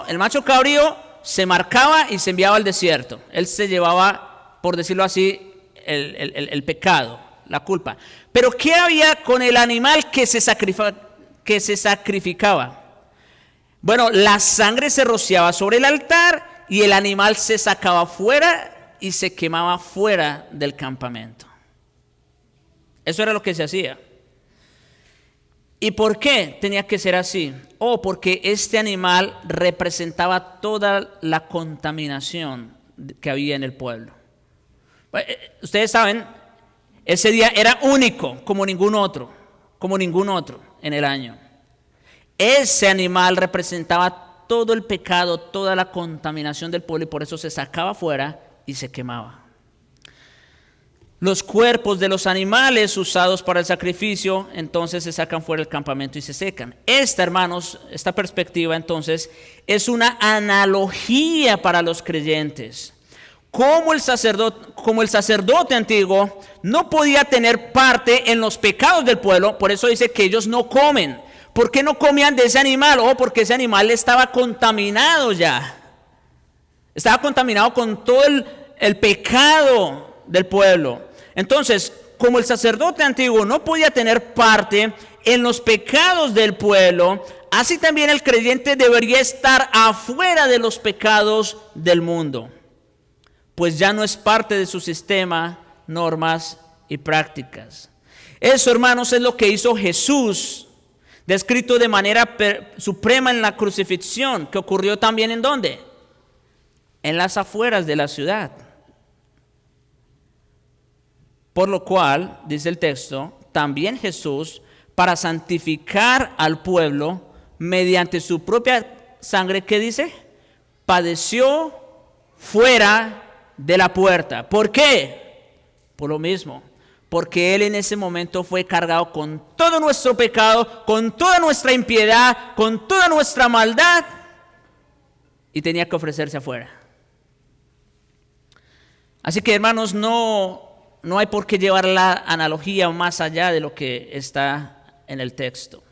A: el macho cabrío se marcaba y se enviaba al desierto. Él se llevaba, por decirlo así, el pecado, la culpa. Pero ¿qué había con el animal que se sacrificaba? Bueno, la sangre se rociaba sobre el altar y el animal se sacaba fuera y se quemaba fuera del campamento. Eso era lo que se hacía. ¿Y por qué tenía que ser así? Porque este animal representaba toda la contaminación que había en el pueblo. Ustedes saben, ese día era único como ningún otro en el año. Ese animal representaba todo el pecado, toda la contaminación del pueblo y por eso se sacaba fuera y se quemaba. Los cuerpos de los animales usados para el sacrificio entonces se sacan fuera del campamento y se secan. Esta perspectiva entonces es una analogía para los creyentes. Como el sacerdote antiguo no podía tener parte en los pecados del pueblo, por eso dice que ellos no comen. ¿Por qué no comían de ese animal? Porque ese animal estaba contaminado ya. Estaba contaminado con todo el pecado del pueblo. Entonces, como el sacerdote antiguo no podía tener parte en los pecados del pueblo, así también el creyente debería estar afuera de los pecados del mundo, pues ya no es parte de su sistema, normas y prácticas. Eso, hermanos, es lo que hizo Jesús, descrito de manera suprema en la crucifixión, que ocurrió también ¿en dónde? En las afueras de la ciudad. Por lo cual, dice el texto, también Jesús, para santificar al pueblo, mediante su propia sangre, ¿qué dice? Padeció fuera de la puerta. ¿Por qué? Por lo mismo. Porque Él en ese momento fue cargado con todo nuestro pecado, con toda nuestra impiedad, con toda nuestra maldad, y tenía que ofrecerse afuera. Así que, hermanos, no hay por qué llevar la analogía más allá de lo que está en el texto.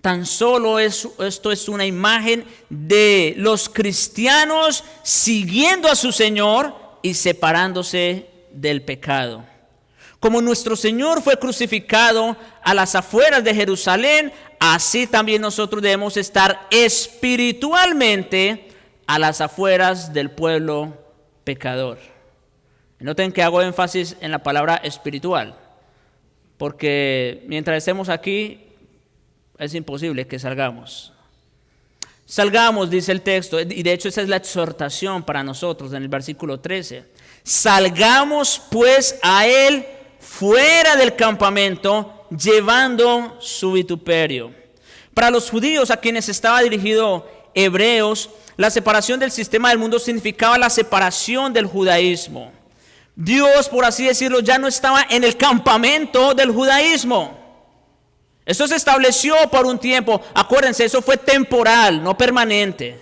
A: Tan solo esto es una imagen de los cristianos siguiendo a su Señor y separándose del pecado. Como nuestro Señor fue crucificado a las afueras de Jerusalén, así también nosotros debemos estar espiritualmente a las afueras del pueblo pecador. Noten que hago énfasis en la palabra espiritual, porque mientras estemos aquí es imposible que salgamos. Salgamos, dice el texto, y de hecho esa es la exhortación para nosotros en el versículo 13. Salgamos pues a Él fuera del campamento, llevando su vituperio. Para los judíos a quienes estaba dirigido Hebreos, la separación del sistema del mundo significaba la separación del judaísmo. Dios, por así decirlo, ya no estaba en el campamento del judaísmo. Esto se estableció por un tiempo. Acuérdense, eso fue temporal, no permanente.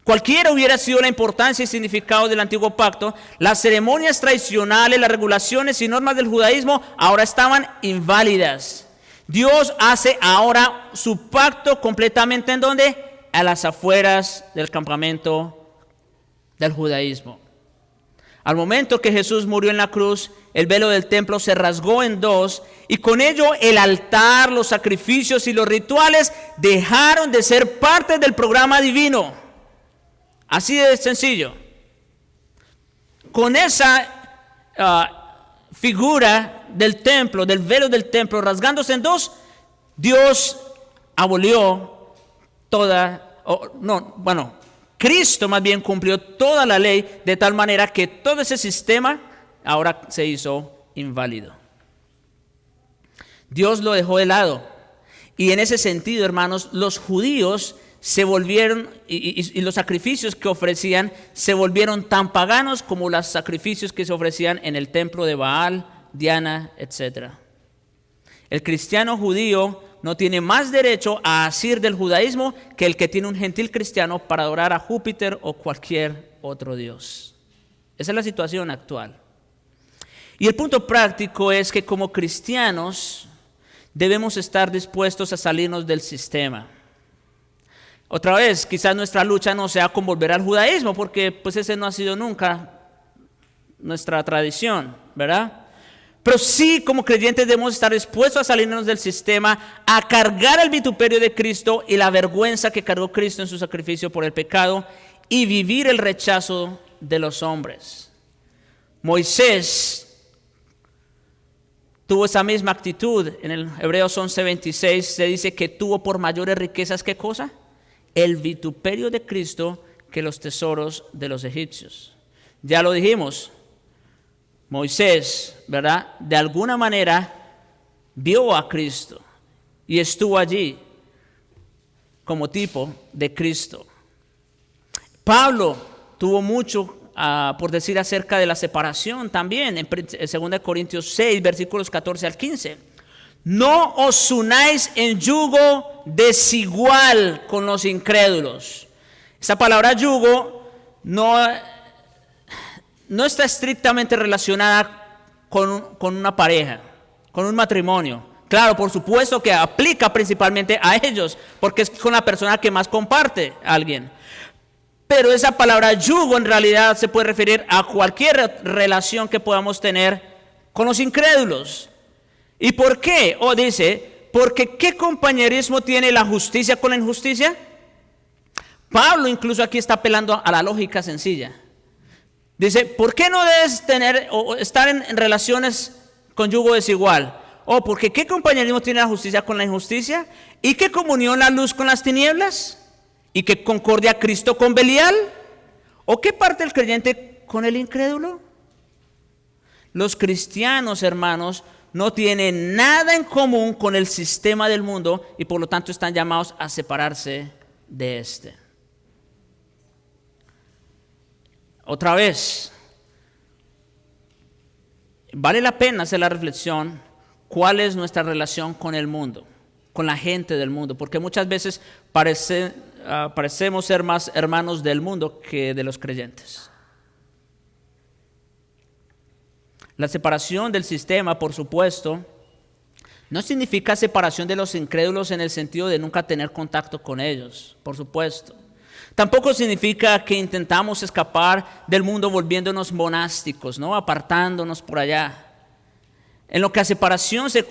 A: Cualquiera hubiera sido la importancia y significado del antiguo pacto, las ceremonias tradicionales, las regulaciones y normas del judaísmo ahora estaban inválidas. Dios hace ahora su pacto completamente ¿en dónde? A las afueras del campamento del judaísmo. Al momento que Jesús murió en la cruz, el velo del templo se rasgó en dos y con ello el altar, los sacrificios y los rituales dejaron de ser parte del programa divino. Así de sencillo. Con esa figura del templo, del velo del templo rasgándose en dos, Dios abolió Cristo más bien cumplió toda la ley de tal manera que todo ese sistema ahora se hizo inválido. Dios lo dejó de lado. Y en ese sentido, hermanos, los judíos se volvieron, y los sacrificios que ofrecían, se volvieron tan paganos como los sacrificios que se ofrecían en el templo de Baal, Diana, etc. El cristiano judío no tiene más derecho a asir del judaísmo que el que tiene un gentil cristiano para adorar a Júpiter o cualquier otro dios. Esa es la situación actual. Y el punto práctico es que como cristianos debemos estar dispuestos a salirnos del sistema. Otra vez, quizás nuestra lucha no sea con volver al judaísmo, porque pues ese no ha sido nunca nuestra tradición, ¿verdad? Pero sí, como creyentes debemos estar dispuestos a salirnos del sistema, a cargar el vituperio de Cristo y la vergüenza que cargó Cristo en su sacrificio por el pecado y vivir el rechazo de los hombres. Moisés tuvo esa misma actitud. En el Hebreos 11:26 se dice que tuvo por mayores riquezas, ¿qué cosa? El vituperio de Cristo que los tesoros de los egipcios. Ya lo dijimos. Moisés, ¿verdad? De alguna manera vio a Cristo y estuvo allí como tipo de Cristo. Pablo tuvo mucho por decir acerca de la separación también en 2 Corintios 6, versículos 14 al 15. No os unáis en yugo desigual con los incrédulos. Esa palabra yugo no está estrictamente relacionada con una pareja, con un matrimonio. Claro, por supuesto que aplica principalmente a ellos, porque es con la persona que más comparte a alguien. Pero esa palabra yugo en realidad se puede referir a cualquier relación que podamos tener con los incrédulos. ¿Y por qué? Dice, porque ¿qué compañerismo tiene la justicia con la injusticia? Pablo incluso aquí está apelando a la lógica sencilla. Dice, ¿por qué no debes tener o estar en relaciones con yugo desigual? Porque ¿qué compañerismo tiene la justicia con la injusticia? ¿Y qué comunión la luz con las tinieblas? ¿Y qué concordia Cristo con Belial? ¿O qué parte el creyente con el incrédulo? Los cristianos, hermanos, no tienen nada en común con el sistema del mundo y por lo tanto están llamados a separarse de este. Otra vez, vale la pena hacer la reflexión, ¿cuál es nuestra relación con el mundo, con la gente del mundo? Porque muchas veces parecemos ser más hermanos del mundo que de los creyentes. La separación del sistema, por supuesto, no significa separación de los incrédulos en el sentido de nunca tener contacto con ellos, por supuesto. Tampoco significa que intentamos escapar del mundo volviéndonos monásticos, ¿no? Apartándonos por allá. En lo que a separación se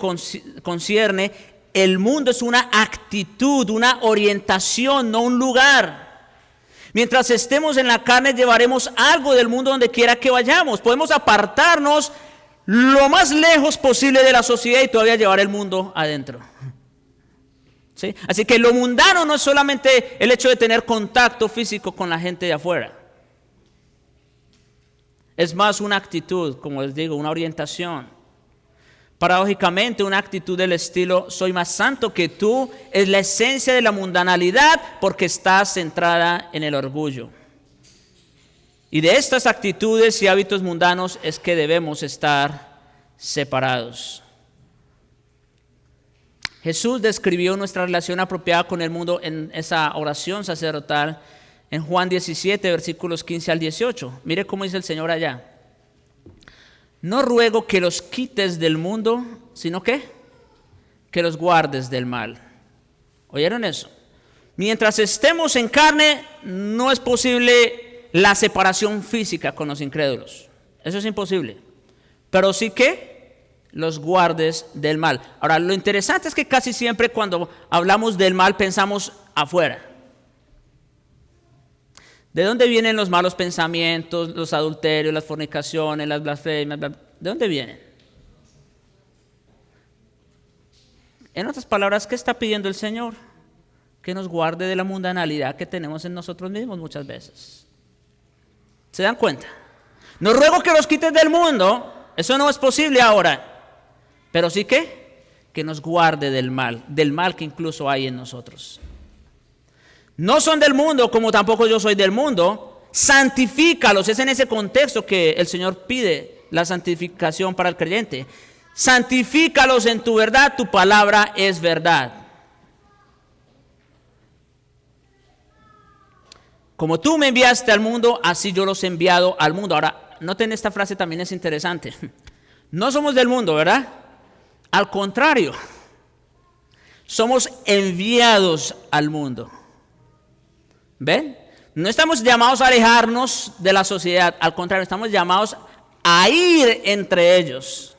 A: concierne, el mundo es una actitud, una orientación, no un lugar. Mientras estemos en la carne, llevaremos algo del mundo donde quiera que vayamos. Podemos apartarnos lo más lejos posible de la sociedad y todavía llevar el mundo adentro. ¿Sí? Así que lo mundano no es solamente el hecho de tener contacto físico con la gente de afuera. Es más una actitud, como les digo, una orientación. Paradójicamente, una actitud del estilo soy más santo que tú es la esencia de la mundanalidad porque está centrada en el orgullo. Y de estas actitudes y hábitos mundanos es que debemos estar separados. Jesús describió nuestra relación apropiada con el mundo en esa oración sacerdotal en Juan 17, versículos 15 al 18. Mire cómo dice el Señor allá. No ruego que los quites del mundo, sino que los guardes del mal. ¿Oyeron eso? Mientras estemos en carne, no es posible la separación física con los incrédulos. Eso es imposible. Pero sí que los guardes del mal. Ahora, lo interesante es que casi siempre cuando hablamos del mal pensamos afuera. ¿De dónde vienen los malos pensamientos, los adulterios, las fornicaciones, las blasfemias? ¿De dónde vienen? En otras palabras, ¿qué está pidiendo el Señor? Que nos guarde de la mundanalidad que tenemos en nosotros mismos muchas veces. ¿Se dan cuenta? No ruego que los quites del mundo, eso no es posible ahora. Pero sí que nos guarde del mal que incluso hay en nosotros. No son del mundo, como tampoco yo soy del mundo. Santifícalos, es en ese contexto que el Señor pide la santificación para el creyente. Santifícalos en tu verdad, tu palabra es verdad. Como tú me enviaste al mundo, así yo los he enviado al mundo. Ahora, noten esta frase, también es interesante. No somos del mundo, ¿verdad? Al contrario, somos enviados al mundo. ¿Ven? No estamos llamados a alejarnos de la sociedad, al contrario, estamos llamados a ir entre ellos.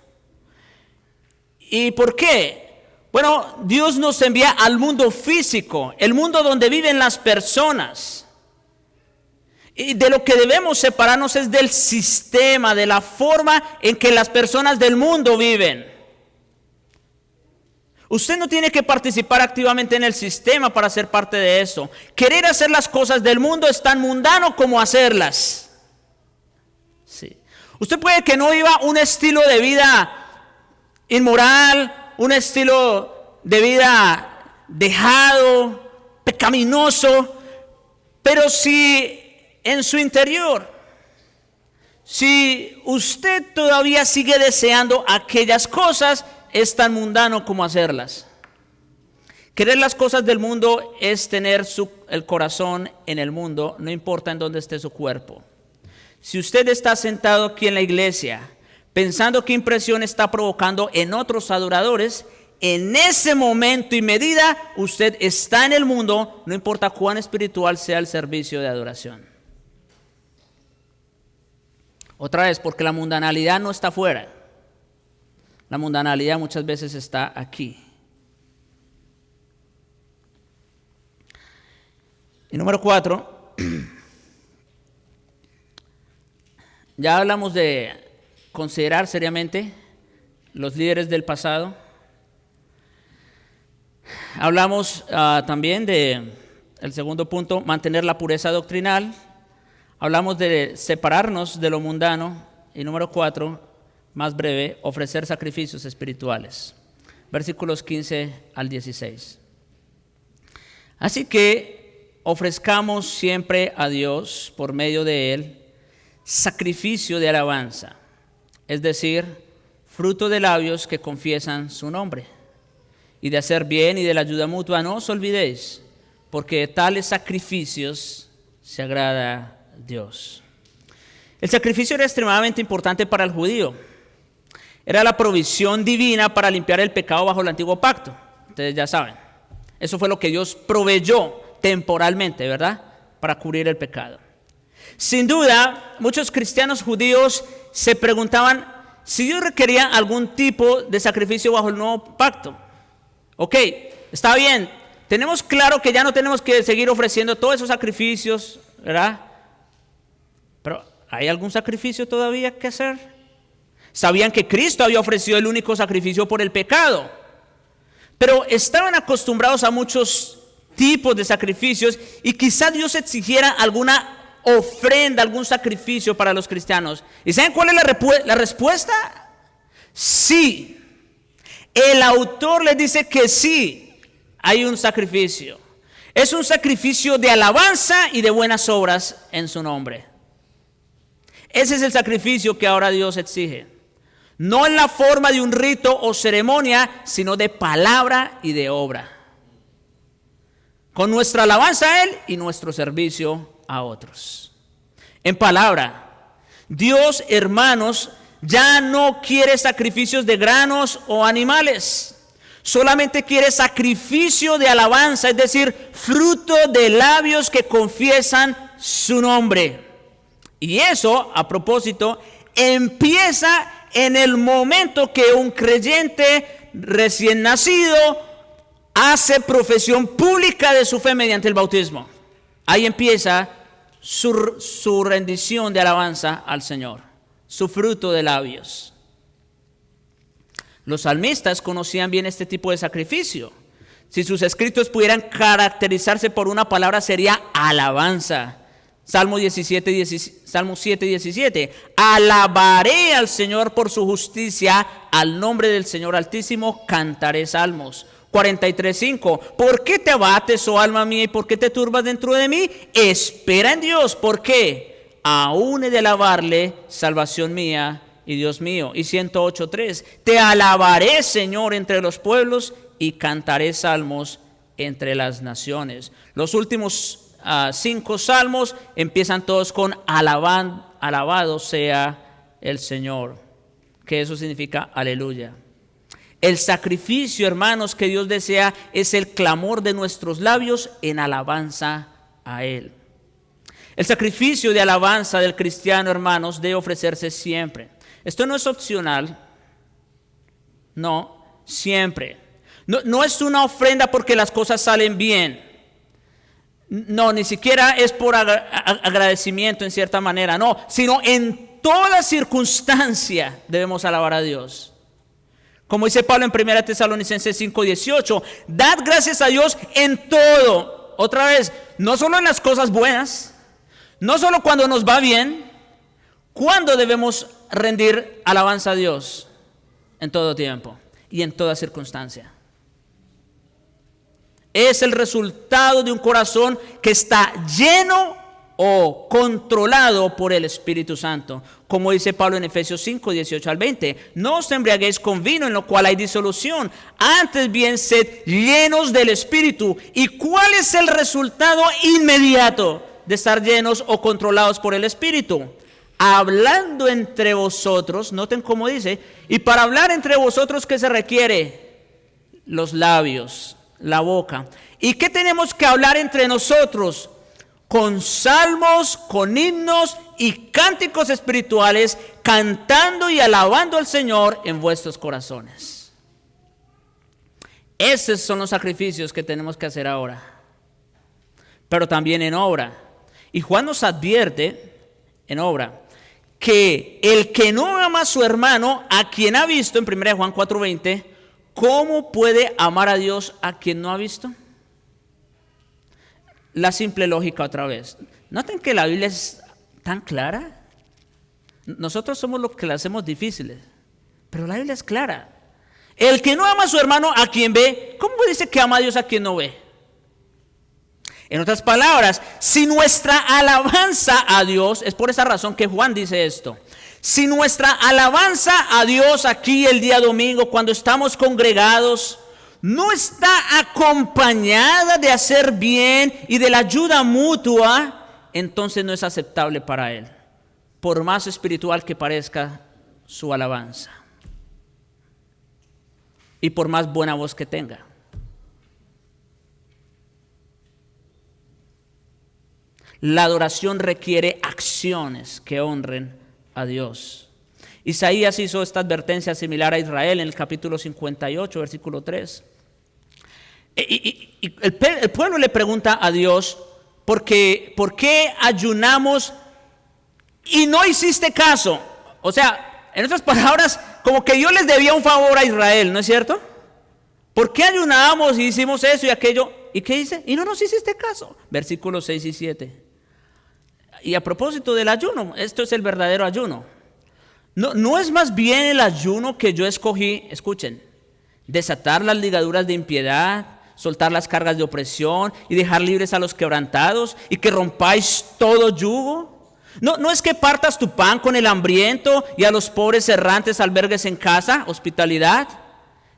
A: ¿Y por qué? Bueno, Dios nos envía al mundo físico, el mundo donde viven las personas. Y de lo que debemos separarnos es del sistema, de la forma en que las personas del mundo viven. Usted no tiene que participar activamente en el sistema para ser parte de eso. Querer hacer las cosas del mundo es tan mundano como hacerlas. Sí. Usted puede que no viva un estilo de vida inmoral, un estilo de vida dejado, pecaminoso, pero si en su interior, si usted todavía sigue deseando aquellas cosas, es tan mundano como hacerlas. Querer las cosas del mundo es tener el corazón en el mundo, no importa en dónde esté su cuerpo. Si usted está sentado aquí en la iglesia, pensando qué impresión está provocando en otros adoradores, en ese momento y medida usted está en el mundo, no importa cuán espiritual sea el servicio de adoración. Otra vez, porque la mundanalidad no está afuera. La mundanalidad muchas veces está aquí. Y número 4, ya hablamos de considerar seriamente los líderes del pasado. Hablamos también de, el segundo punto, mantener la pureza doctrinal. Hablamos de separarnos de lo mundano. Y número 4, más breve, ofrecer sacrificios espirituales. Versículos 15 al 16. Así que ofrezcamos siempre a Dios, por medio de Él, sacrificio de alabanza, es decir, fruto de labios que confiesan su nombre. Y de hacer bien y de la ayuda mutua no os olvidéis, porque de tales sacrificios se agrada Dios. El sacrificio era extremadamente importante para el judío. Era la provisión divina para limpiar el pecado bajo el antiguo pacto. Ustedes ya saben. Eso fue lo que Dios proveyó temporalmente, ¿verdad? Para cubrir el pecado. Sin duda, muchos cristianos judíos se preguntaban si Dios requería algún tipo de sacrificio bajo el nuevo pacto. Ok, está bien. Tenemos claro que ya no tenemos que seguir ofreciendo todos esos sacrificios, ¿verdad? Pero ¿hay algún sacrificio todavía que hacer? Sabían que Cristo había ofrecido el único sacrificio por el pecado, pero estaban acostumbrados a muchos tipos de sacrificios y quizá Dios exigiera alguna ofrenda, algún sacrificio para los cristianos. ¿Y saben cuál es la respuesta? Sí. El autor les dice que sí, hay un sacrificio. Es un sacrificio de alabanza y de buenas obras en su nombre. Ese es el sacrificio que ahora Dios exige. No en la forma de un rito o ceremonia, sino de palabra y de obra. Con nuestra alabanza a Él y nuestro servicio a otros. En palabra, Dios, hermanos, ya no quiere sacrificios de granos o animales. Solamente quiere sacrificio de alabanza, es decir, fruto de labios que confiesan su nombre. Y eso, a propósito, empieza en el momento que un creyente recién nacido hace profesión pública de su fe mediante el bautismo. Ahí empieza su rendición de alabanza al Señor, su fruto de labios. Los salmistas conocían bien este tipo de sacrificio. Si sus escritos pudieran caracterizarse por una palabra, sería alabanza. Salmo 7:17. Alabaré al Señor por su justicia, al nombre del Señor Altísimo cantaré salmos. 43:5. ¿Por qué te abates, oh alma mía, y por qué te turbas dentro de mí? Espera en Dios. ¿Por qué? Aún he de alabarle, salvación mía y Dios mío. Y 108:3. Te alabaré, Señor, entre los pueblos y cantaré salmos entre las naciones. Los últimos 5 salmos empiezan todos con alabado sea el Señor, que eso significa aleluya. El sacrificio, hermanos, que Dios desea es el clamor de nuestros labios en alabanza a Él. El sacrificio de alabanza del cristiano, hermanos, debe ofrecerse siempre. Esto no es opcional, no, siempre. No es una ofrenda porque las cosas salen bien. No, ni siquiera es por agradecimiento en cierta manera, no, sino en toda circunstancia debemos alabar a Dios. Como dice Pablo en 1 Tesalonicenses 5:18, dad gracias a Dios en todo. Otra vez, no solo en las cosas buenas, no solo cuando nos va bien. ¿Cuándo debemos rendir alabanza a Dios? En todo tiempo y en toda circunstancia. Es el resultado de un corazón que está lleno o controlado por el Espíritu Santo. Como dice Pablo en Efesios 5:18-20. No os embriaguéis con vino, en lo cual hay disolución. Antes bien, sed llenos del Espíritu. ¿Y cuál es el resultado inmediato de estar llenos o controlados por el Espíritu? Hablando entre vosotros, noten cómo dice, y para hablar entre vosotros, ¿qué se requiere? los labios, la boca. ¿Y qué tenemos que hablar entre nosotros? Con salmos, con himnos y cánticos espirituales, cantando y alabando al Señor en vuestros corazones. Esos son los sacrificios que tenemos que hacer ahora, pero también en obra. Y Juan nos advierte en obra que el que no ama a su hermano, a quien ha visto, en 1 Juan 4:20, ¿cómo puede amar a Dios a quien no ha visto? La simple lógica otra vez. ¿Noten que la Biblia es tan clara? Nosotros somos los que la hacemos difíciles, pero la Biblia es clara. El que no ama a su hermano a quien ve, ¿cómo dice que ama a Dios a quien no ve? En otras palabras, si nuestra alabanza a Dios, es por esa razón que Juan dice esto, si nuestra alabanza a Dios aquí el día domingo, cuando estamos congregados, no está acompañada de hacer bien y de la ayuda mutua, entonces no es aceptable para Él, por más espiritual que parezca su alabanza y por más buena voz que tenga. La adoración requiere acciones que honren a Dios. Isaías hizo esta advertencia similar a Israel en el capítulo 58, versículo 3. Y el pueblo le pregunta a Dios, ¿por qué ayunamos y no hiciste caso? O sea, en otras palabras, como que yo les debía un favor a Israel, ¿no es cierto? ¿Por qué ayunábamos y hicimos eso y aquello? ¿Y qué dice? Y no nos hiciste caso. Versículos 6 y 7. Y a propósito del ayuno, esto es el verdadero ayuno. No es más bien el ayuno que yo escogí, escuchen, desatar las ligaduras de impiedad, soltar las cargas de opresión y dejar libres a los quebrantados y que rompáis todo yugo. No es que partas tu pan con el hambriento y a los pobres errantes albergues en casa, hospitalidad.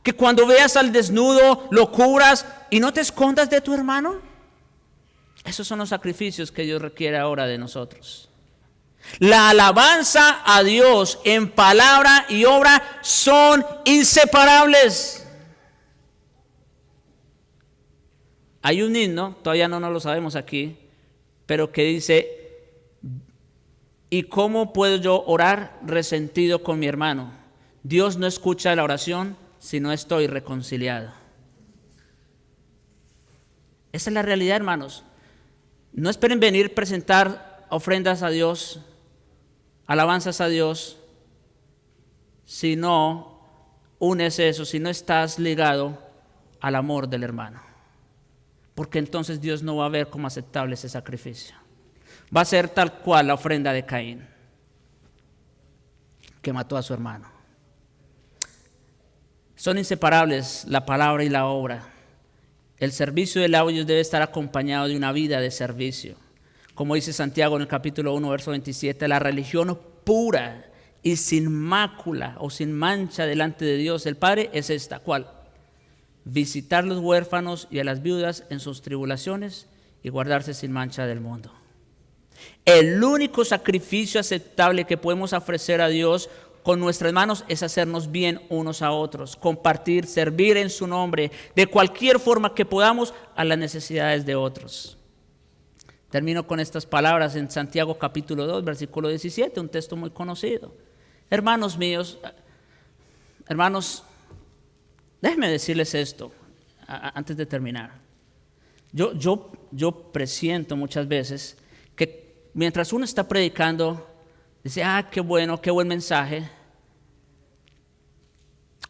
A: Que cuando veas al desnudo lo cubras y no te escondas de tu hermano. Esos son los sacrificios que Dios requiere ahora de nosotros. La alabanza a Dios en palabra y obra son inseparables. Hay un himno, todavía no lo sabemos aquí, pero que dice: ¿y cómo puedo yo orar resentido con mi hermano? Dios no escucha la oración si no estoy reconciliado. Esa es la realidad, hermanos. No esperen venir a presentar ofrendas a Dios, alabanzas a Dios, si no unes eso, si no estás ligado al amor del hermano. Porque entonces Dios no va a ver como aceptable ese sacrificio. Va a ser tal cual la ofrenda de Caín, que mató a su hermano. Son inseparables la palabra y la obra. El servicio de labios debe estar acompañado de una vida de servicio. Como dice Santiago en el capítulo 1, verso 27, la religión pura y sin mácula o sin mancha delante de Dios el Padre es esta. ¿Cuál? Visitar los huérfanos y a las viudas en sus tribulaciones y guardarse sin mancha del mundo. El único sacrificio aceptable que podemos ofrecer a Dios con nuestras manos es hacernos bien unos a otros, compartir, servir en su nombre, de cualquier forma que podamos a las necesidades de otros. Termino con estas palabras en Santiago capítulo 2, versículo 17, un texto muy conocido. Hermanos míos, hermanos, déjenme decirles esto antes de terminar. Yo presiento muchas veces que mientras uno está predicando, dice, qué bueno, qué buen mensaje.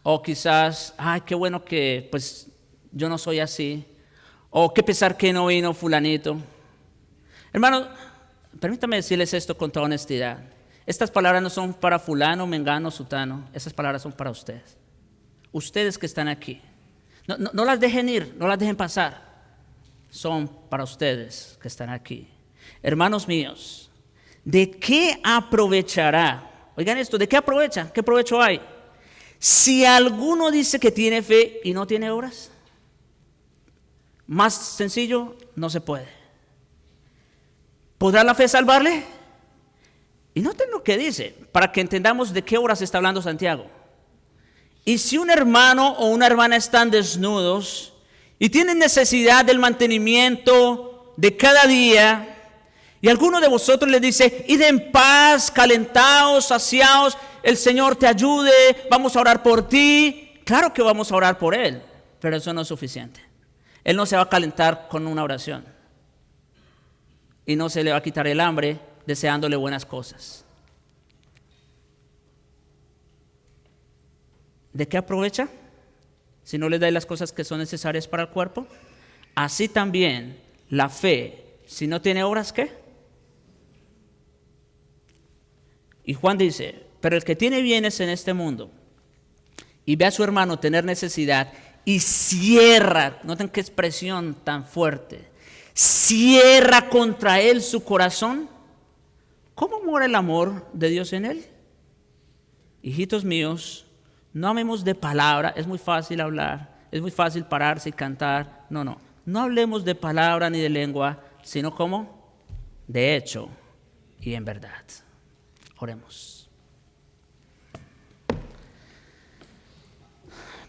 A: O quizás, qué bueno que pues yo no soy así. O qué pesar que no vino fulanito. Hermano, permítame decirles esto con toda honestidad. Estas palabras no son para fulano, mengano, sutano. Esas palabras son para ustedes. Ustedes que están aquí. No las dejen ir, no las dejen pasar. Son para ustedes que están aquí. Hermanos míos, ¿de qué aprovechará? Oigan esto, ¿de qué aprovecha? ¿Qué provecho hay? Si alguno dice que tiene fe y no tiene obras, más sencillo no se puede. ¿Podrá la fe salvarle? Y noten lo que dice, para que entendamos de qué obras está hablando Santiago. Y si un hermano o una hermana están desnudos y tienen necesidad del mantenimiento de cada día, y alguno de vosotros les dice, id en paz, calentaos, saciaos, el Señor te ayude, vamos a orar por ti. Claro que vamos a orar por él, pero eso no es suficiente. Él no se va a calentar con una oración. Y no se le va a quitar el hambre deseándole buenas cosas. ¿De qué aprovecha si no le dais las cosas que son necesarias para el cuerpo? Así también la fe, si no tiene obras, ¿qué? Y Juan dice, pero el que tiene bienes en este mundo y ve a su hermano tener necesidad y cierra, noten qué expresión tan fuerte, cierra contra él su corazón, ¿cómo mora el amor de Dios en él? Hijitos míos, no amemos de palabra, es muy fácil hablar, es muy fácil pararse y cantar, no hablemos de palabra ni de lengua, sino como de hecho y en verdad. Oremos.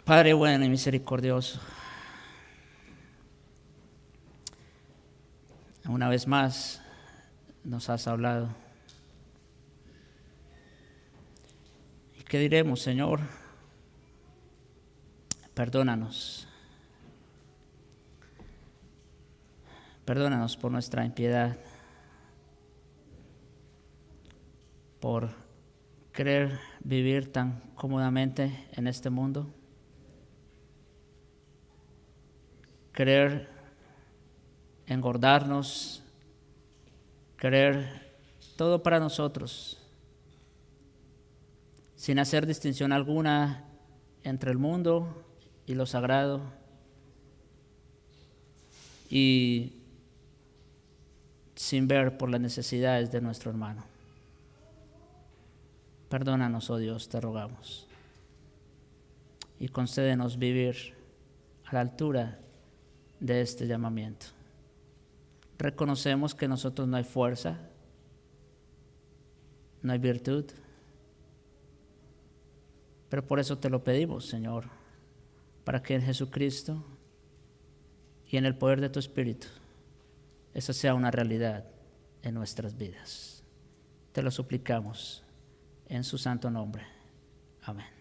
A: Padre bueno y misericordioso, una vez más nos has hablado. ¿Y qué diremos, Señor? Perdónanos. Perdónanos por nuestra impiedad, por querer vivir tan cómodamente en este mundo, querer engordarnos, querer todo para nosotros, sin hacer distinción alguna entre el mundo y lo sagrado, y sin ver por las necesidades de nuestro hermano. Perdónanos, oh Dios, te rogamos, y concédenos vivir a la altura de este llamamiento. Reconocemos que en nosotros no hay fuerza, no hay virtud, pero por eso te lo pedimos, Señor, para que en Jesucristo y en el poder de tu Espíritu eso sea una realidad en nuestras vidas. Te lo suplicamos en su santo nombre. Amén.